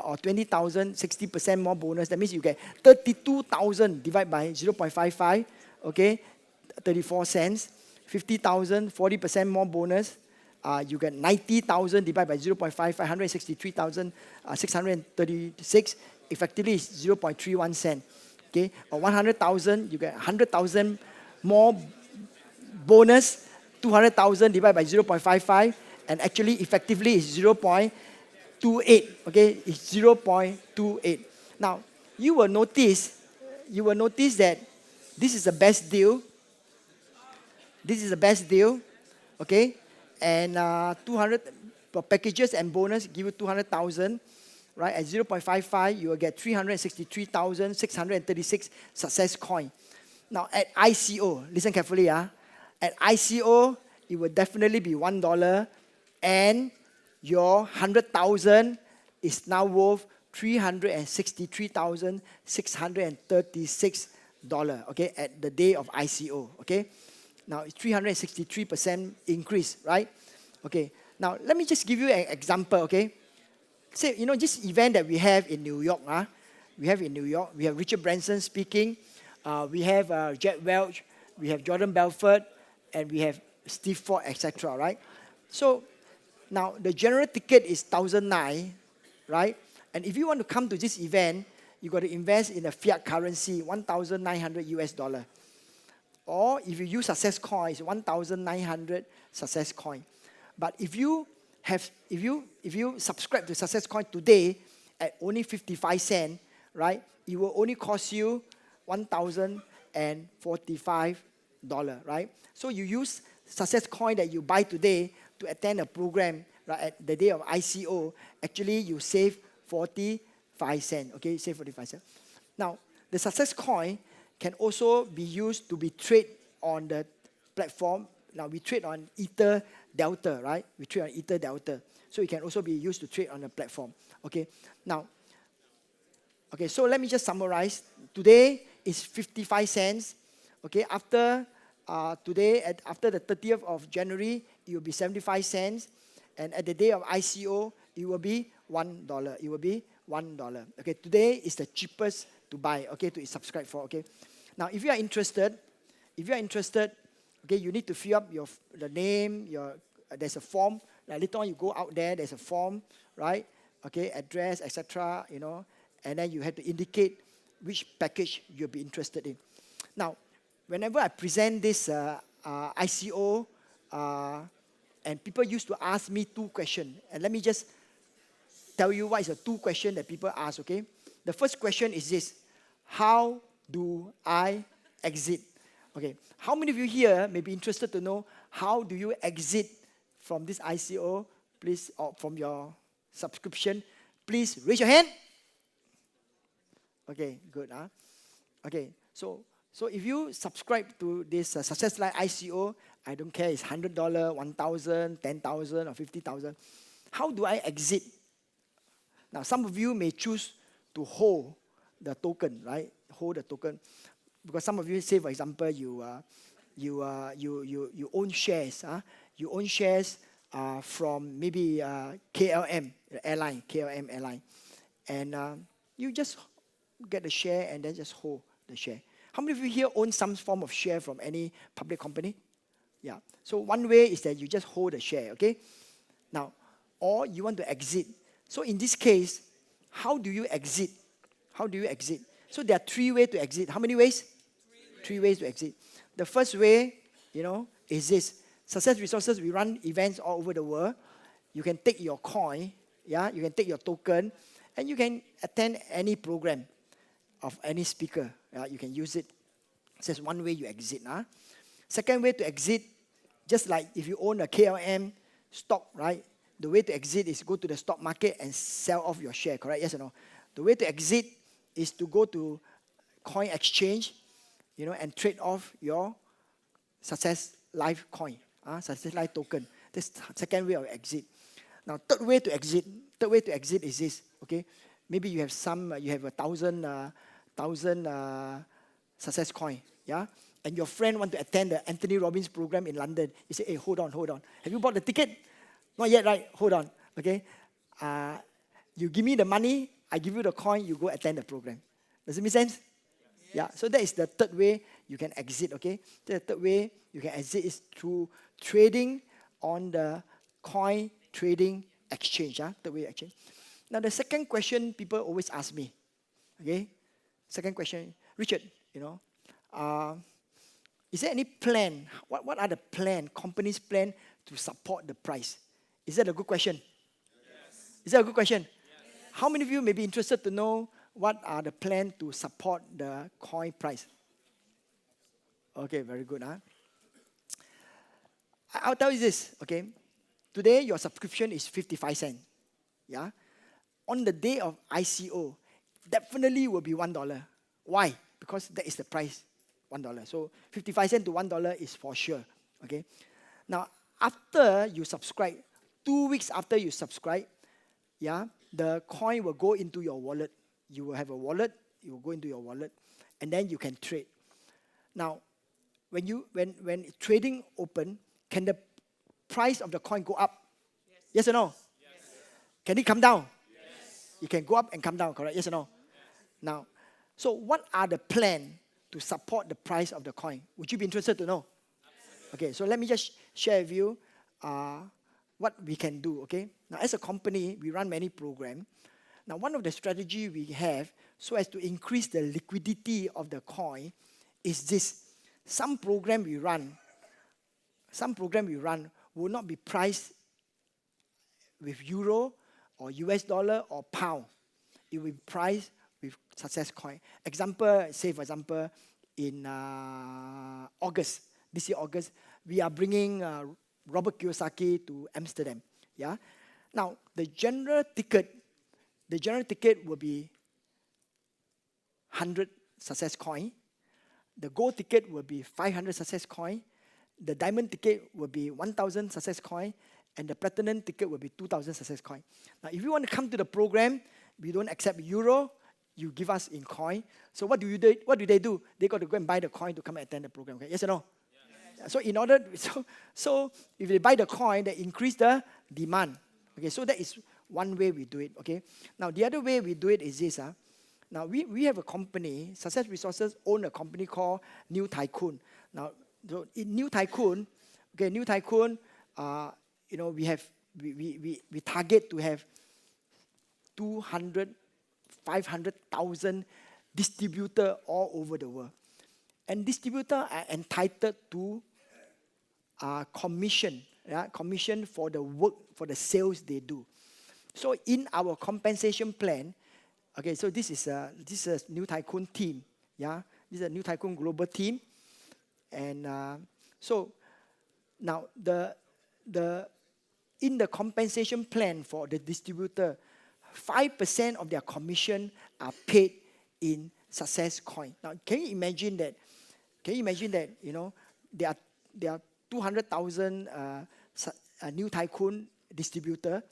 Or 20,000, 60% more bonus. That means you get 32,000 divided by 0.55, okay? 34 cents. 50,000, 40% more bonus. You get 90,000 divided by 0.55, 163,636. Effectively, is 0.31 cent. Okay? Or 100,000, you get 100,000 more bonus. 200,000 divided by 0.55, and actually, effectively, is 0.28. Okay, it's 0.28. Now, you will notice that This is the best deal. This is the best deal, okay? And 200 for packages and bonus give you 200,000, right? At 0.55, you will get 363,636 success coin. Now at ICO, listen carefully, at ICO, it will definitely be $1, and your 100,000 is now worth $363,636, okay, at the day of ICO, okay? Now, it's 363% increase, right? Okay, now let me just give you an example, okay? Say, this event that we have in New York, we have Richard Branson speaking, we have Jack Welch, we have Jordan Belfort, and we have Steve Ford, etc., right? So, now the general ticket is $1,009, right? And if you want to come to this event, you got to invest in a fiat currency, 1,900 US dollar. Or if you use success coin, it's 1,900 success coin. But if you subscribe to success coin today at only 55 cents, right? It will only cost you $1,045, right? So you use success coin that you buy today to attend a program, right, at the day of ICO. Actually, you save 45 cents. Okay, save 45 cents. Now, the success coin can also be used to be traded on the platform. Now, we trade on Ether Delta, right? We trade on Ether Delta. So it can also be used to trade on the platform. Okay, now, okay, so let me just summarize. Today is 55 cents. Okay, after today, after the 30th of January, it will be 75 cents. And at the day of ICO, it will be $1. It will be $1. Okay, today is the cheapest to buy, okay, to subscribe for, okay. Now, if you are interested, okay, you need to fill up the name, there's a form. Like later on, you go out there, there's a form, right? Okay, address, etc., and then you have to indicate which package you'll be interested in. Now, whenever I present this ICO, and people used to ask me 2 questions, and let me just tell you what is the 2 questions that people ask, okay? The first question is this: how do I exit? Okay, how many of you here may be interested to know how do you exit from this ICO, please, or from your subscription? Please raise your hand. Okay, good. Okay, so if you subscribe to this Success Life ICO, I don't care, it's $100, $1,000, $10,000, or $50,000. How do I exit? Now, some of you may choose to hold the token, right? Hold the token, because some of you say, for example, you own shares. You own shares from maybe KLM airline, and you just get the share and then just hold the share. How many of you here own some form of share from any public company? Yeah. So one way is that you just hold the share, okay? Now, or you want to exit. So in this case, how do you exit? How do you exit? So there are 3 ways to exit. How many ways? 3 ways to exit. The first way, is this. Success Resources, we run events all over the world. You can take your coin, you can take your token, and you can attend any program of any speaker. You can use it. So that's one way you exit. Second way to exit, just like if you own a KLM stock, right? The way to exit is go to the stock market and sell off your share, correct? Yes or no? The way to exit is to go to coin exchange, and trade off your Success Life coin, Success Life token. That's the second way of exit. Now, third way to exit is this, okay? Maybe you have you have 1,000 success coin, and your friend want to attend the Anthony Robbins program in London. You say, hey, hold on. Have you bought the ticket? Not yet, right? Hold on, okay? You give me the money, I give you the coin, you go attend the program. Does it make sense? Yeah, so that is the third way you can exit, okay? The third way you can exit is through trading on the coin trading exchange, third way exchange. Now, the second question people always ask me, okay? Second question, Richard, is there any plan? What are the company's plan to support the price? Is that a good question? Yes. Is that a good question? Yes. How many of you may be interested to know what are the plans to support the coin price? Okay, very good. Huh? I'll tell you this, okay? Today, your subscription is 55 cents. Yeah? On the day of ICO, definitely will be $1. Why? Because that is the price, $1. So 55 cents to $1 is for sure. Okay. Now, after you subscribe, 2 weeks after you subscribe, yeah, the coin will go into your wallet. You will have a wallet. It will go into your wallet, and then you can trade. Now, when trading open, can the price of the coin go up? Yes or no? Yes. Can it come down? Yes. It can go up and come down, correct? Yes or no? Yes. Now, so what are the plans to support the price of the coin? Would you be interested to know? Absolutely. Okay, so let me just share with you what we can do, okay? Now, as a company, we run many programs. Now, one of the strategies we have so as to increase the liquidity of the coin is this. Some program we run will not be priced with euro or US dollar or pound. It will be priced with success coin. For example, in August, this year August, we are bringing Robert Kiyosaki to Amsterdam. Yeah. Now the general ticket will be 100 success coin. The gold ticket will be 500 success coin. The diamond ticket will be 1,000 success coin, and the platinum ticket will be 2,000 success coin. Now, if you want to come to the program, we don't accept euro. You give us in coin. So what do they do? They got to go and buy the coin to come and attend the program. Okay? Yes or no? Yes. So if they buy the coin, they increase the demand. Okay, so that is one way we do it. Okay. Now the other way we do it is this. Now we have a company. Success Resources own a company called New Tycoon. Now, so in New Tycoon, we target to have 500,000 distributors all over the world. And distributors are entitled to commission for the work, for the sales they do. So in our compensation plan, okay, so this is a New Tycoon team. Yeah, this is a New Tycoon global team. And so now in the compensation plan for the distributor, 5% of their commission are paid in success coin. Now, can you imagine that? There are 200,000 New Tycoon distributor,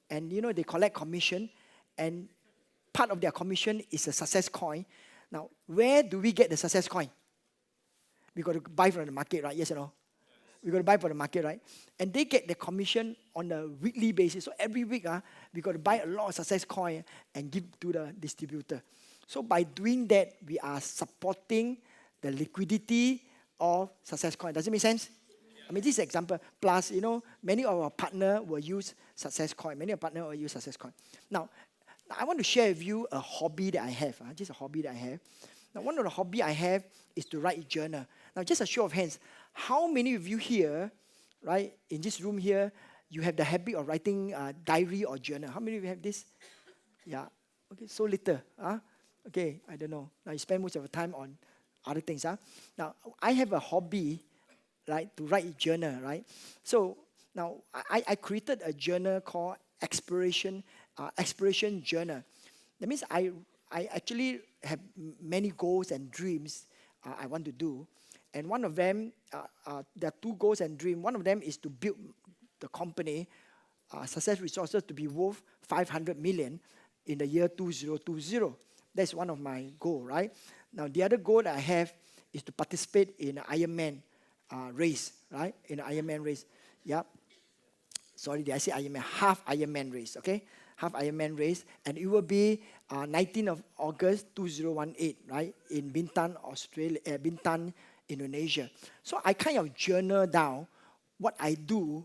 and they collect commission, and part of their commission is a success coin. Now, where do we get the success coin? We got to buy from the market, right? Yes or no? We got to buy from the market, right? And they get the commission on a weekly basis. So every week, we got to buy a lot of success coin and give to the distributor. So by doing that, we are supporting the liquidity of success coin. Does it make sense? I mean, this is an example. Plus, many of our partners will use success coin. Now, I want to share with you a hobby that I have. Just a hobby that I have. Now, one of the hobby I have is to write a journal. Now, just a show of hands. How many of you here, right, in this room here, you have the habit of writing diary or journal? How many of you have this? Yeah. Okay, so little. Okay, I don't know. Now, you spend most of the time on other things. Now, I have a hobby, right, to write a journal, right? So, now, I created a journal called Exploration Journal. That means I actually have many goals and dreams I want to do. And one of them, there are two goals and dreams. One of them is to build the company, Success Resources, to be worth 500 million in the year 2020. That's one of my goals, right? Now, the other goal that I have is to participate in an Ironman race, right? In an Ironman race. Yeah. Sorry, did I say Ironman? Half Ironman race, okay? Half Ironman race. And it will be 19th of August 2018, right? In Bintan, Bintan, Indonesia. So I kind of journal down what I do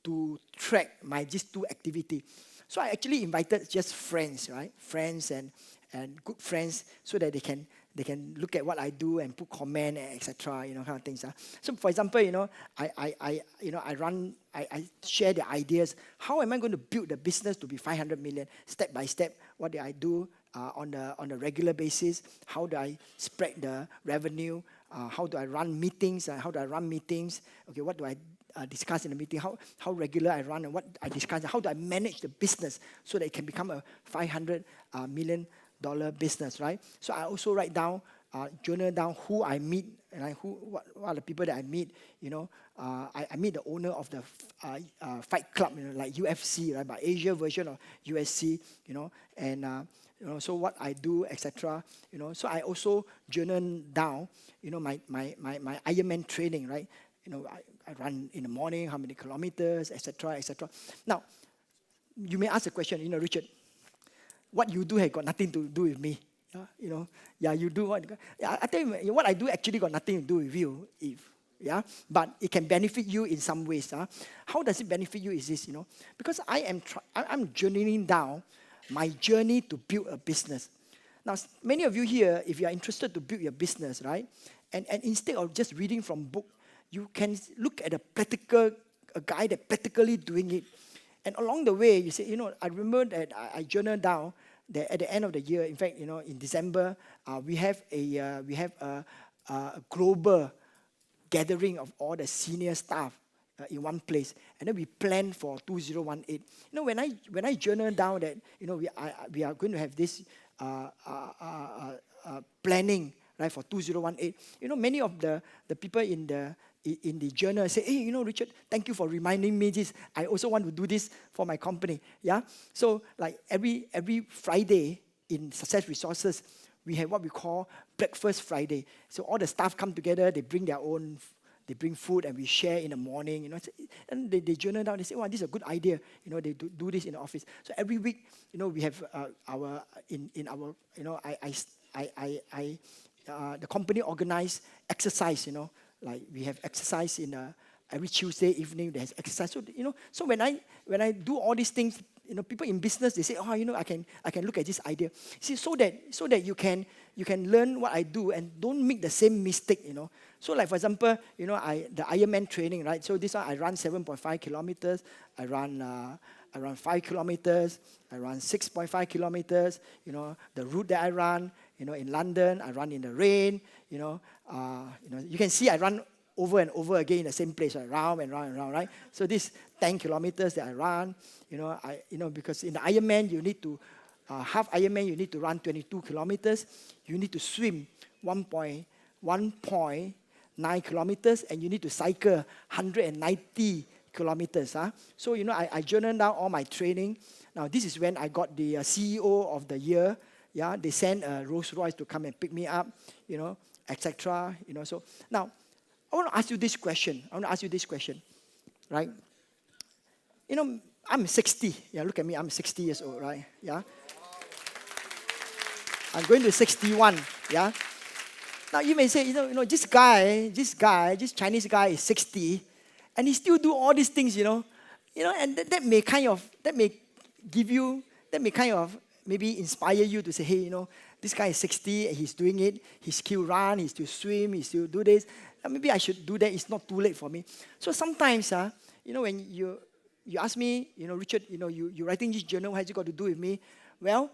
to track these two activities. So I actually invited just friends, right? Friends and good friends, so that they can look at what I do and put comment, etc. Kind of things. So for example, I share the ideas. How am I going to build the business to be 500 million? Step by step, what did I do? on a regular basis? How do I spread the revenue? How do I run meetings? How do I run meetings? Okay, what do I discuss in the meeting? How regular I run and what I discuss? How do I manage the business so that it can become a $500 million business, right? So I also write down, journal down who I meet and what are the people that I meet. I meet the owner of the fight club, like UFC, right? But Asia version of USC, and so what I do, etc. So I also journal down, my Ironman training, right? I run in the morning, how many kilometers, etc., etc. Now, you may ask a question, Richard, what you do has got nothing to do with me. You do what? I tell you, what I do actually got nothing to do with you, but it can benefit you in some ways. How does it benefit you? Is this, because I'm journeying down my journey to build a business. Now, many of you here, if you are interested to build your business, right, and instead of just reading from book, you can look at a guy that practically doing it. And along the way, you say, I remember that I journaled down that at the end of the year, in fact, in December, we have a global gathering of all the senior staff in one place, and then we plan for 2018. When I journal down that we are going to have this planning, right, for 2018. Many of the people in the journal say, hey, Richard, thank you for reminding me this. I also want to do this for my company. Yeah. So like every Friday in Success Resources, we have what we call Breakfast Friday. So all the staff come together, they bring food and we share in the morning, and they journal down. They say, "Wow, this is a good idea." They do this in the office. So every week, we have the company organize exercise. Like we have exercise every Tuesday evening. There's exercise. So so when I do all these things, people in business, they say, "Oh, I can look at this idea." See, so that you can learn what I do and don't make the same mistake. So like for example, the Ironman training, right? So this one I run 7.5 kilometers. I run 5 kilometers. I run 6.5 kilometers. The route that I run, in London, I run in the rain. You can see I run over and over again in the same place, right? Round and round and round, right? So this 10 kilometers that I run, because in the Ironman you need to half Ironman you need to run 22 kilometers. You need to swim 1.9 kilometers, and you need to cycle 190 kilometers. So I journal down all my training. Now this is when I got the CEO of the year. Yeah, they sent a Rolls Royce to come and pick me up, etc. So now I want to ask you this question. Right? I'm 60. Yeah, look at me. I'm 60 years old, right? Yeah. I'm going to 61. Yeah. Now you may say, this Chinese guy is 60, and he still do all these things, and that may maybe inspire you to say, hey, this guy is 60 and he's doing it. He still run, he still swim, he still do this. Maybe I should do that. It's not too late for me. So sometimes, when you ask me, Richard, you're writing this journal, what has it got to do with me? Well,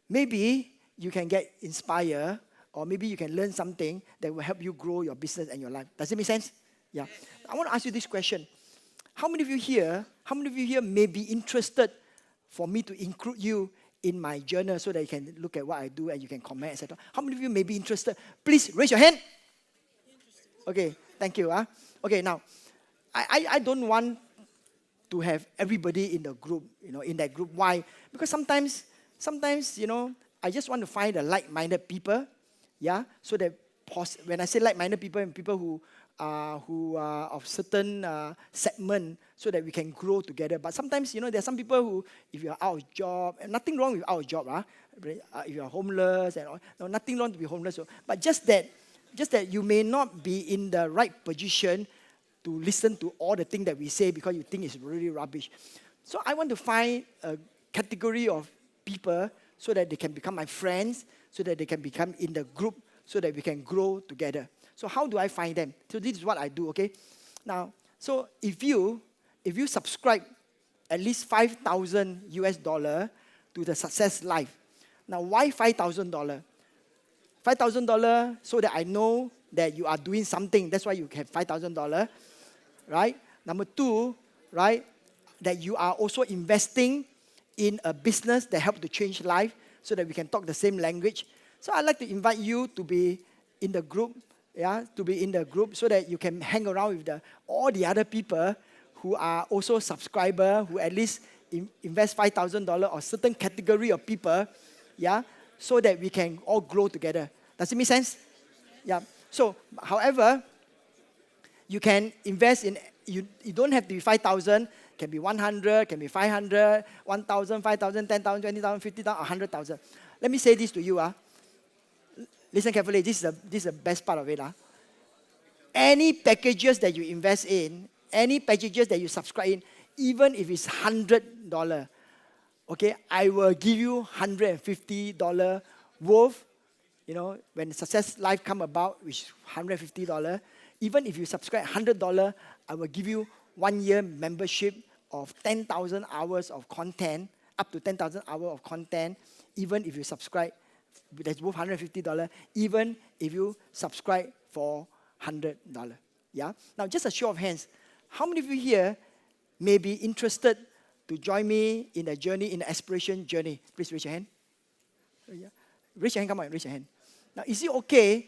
maybe you can get inspired, or maybe you can learn something that will help you grow your business and your life. Does it make sense? Yeah. I want to ask you this question. How many of you here may be interested for me to include you in my journal so that you can look at what I do and you can comment, etc.? How many of you may be interested? Please raise your hand. Okay, thank you. Okay, now, I don't want to have everybody in the group, in that group. Why? Because sometimes, I just want to find the like-minded people, yeah, so that when I say like-minded people, people who are of certain segment, so that we can grow together. But sometimes, there are some people who, if you are out of job, and nothing wrong with out of job, if you are homeless and all, no, nothing wrong to be homeless. But just that you may not be in the right position to listen to all the things that we say because you think it's really rubbish. So I want to find a category of people so that they can become my friends, so that they can become in the group, so that we can grow together. So how do I find them? So this is what I do, okay? Now, so if you subscribe at least $5,000 to the Success Life. Now, why $5,000? $5,000 so that I know that you are doing something. That's why you have $5,000, right? Number two, right, that you are also investing in a business that helps to change life so that we can talk the same language. So I'd like to invite you to be in the group, so that you can hang around with all the other people who are also subscribers, who at least invest $5,000 or certain category of people, so that we can all grow together. Does it make sense? Yeah. So, however, you can invest in, you don't have to be 5,000, can be 100, can be 500, 1,000, 5,000, 10,000, 20,000, 50,000, 100,000. Let me say this to you. Listen carefully, this is the best part of it. Any packages that you invest in, any packages that you subscribe in, even if it's $100, okay, I will give you $150 worth. When Success Life come about, which is $150, even if you subscribe $100, I will give you 1 year membership of 10,000 hours of content, up to 10,000 hours of content, even if you subscribe, that's worth $150, even if you subscribe for $100. Yeah? Now, just a show of hands, how many of you here may be interested to join me in a journey, in an aspiration journey? Please raise your hand. Yeah. Raise your hand, come on, raise your hand. Now, is it okay?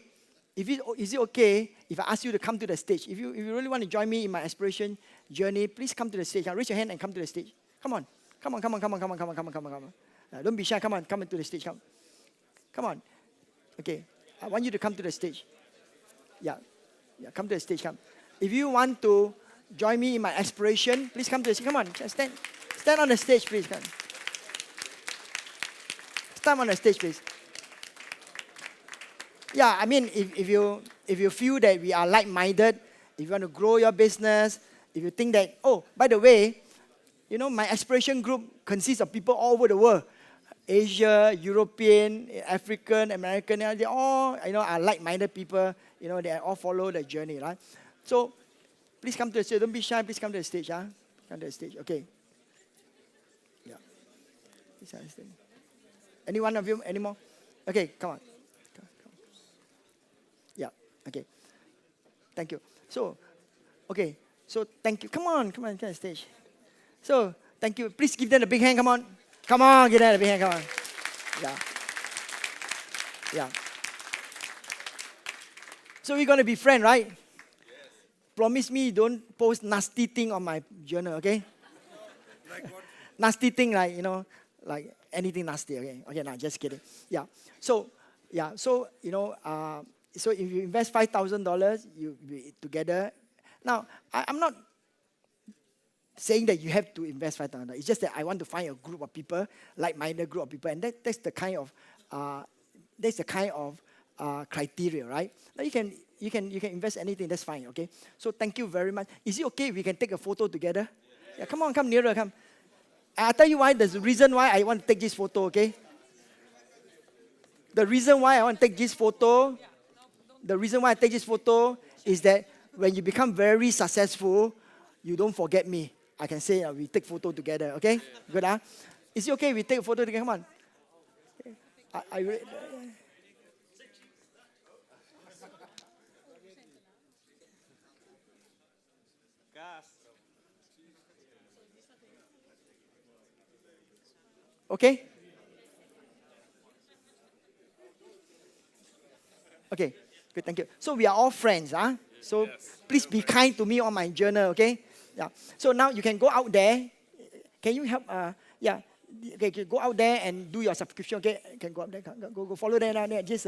Is it okay if I ask you to come to the stage? If you really want to join me in my aspiration journey, please come to the stage. Now, raise your hand and come to the stage. Come on. Don't be shy. Come on to the stage. Come on. Okay. I want you to come to the stage. Yeah, come to the stage. Come. If you want to join me in my aspiration, please come to the stage. Come on. Stand on the stage, please. Come. Stand on the stage, please. Yeah, I mean, if you feel that we are like-minded, if you want to grow your business, if you think that, oh, by the way, my aspiration group consists of people all over the world. Asia, European, African, American, they all, are like-minded people. They all follow the journey, right? So, please come to the stage. Don't be shy. Please come to the stage. Come to the stage. Okay. Yeah. Any one of you? Any more? Okay, come on. Yeah. Okay. Thank you. So, okay. So, thank you. Come on to the stage. So, thank you. Please give them a big hand. Come on. Give them a big hand. Come on. Yeah. So, we're going to be friends, right? Yes. Promise me don't post nasty thing on my journal, okay? Like what? Nasty thing, like, like anything nasty, okay? Okay, no, just kidding. Yeah. So, so if you invest $5,000, you be together. Now, I'm not saying that you have to invest $5,000. It's just that I want to find a group of people, like-minded group of people, and that's the kind of criteria, right? Now you can invest anything. That's fine, okay? So thank you very much. Is it okay if we can take a photo together? Yeah, come on, come nearer, come. I'll tell you why. There's a reason why I want to take this photo, okay? The reason why I want to take this photo. The reason why I take this photo is that when you become very successful, you don't forget me. I can say we take photo together, okay? Good, huh? Is it okay if we take a photo together? Come on. Okay? Okay, good, thank you. So we are all friends, huh? So please be kind to me on my journal, okay? Yeah. So now you can go out there. Can you help? Yeah. Okay, go out there and do your subscription. Okay, can go up there. Go follow them down there. Jake.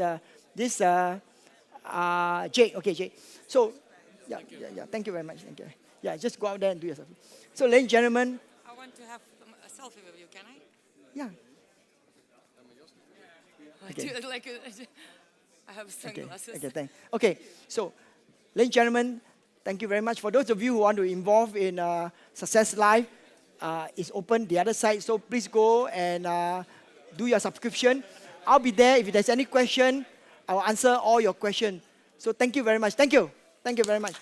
Okay, Jake. So, yeah. Thank you very much. Thank you. Yeah, just go out there and do your subscription. So, ladies and gentlemen. I want to have a selfie with you. Can I? Yeah. Okay. I have sunglasses. Okay, thanks. Okay, so, ladies and gentlemen, thank you very much. For those of you who want to involve in Success Life, it's open the other side. So please go and do your subscription. I'll be there. If there's any question, I'll answer all your questions. So thank you very much. Thank you. Thank you very much.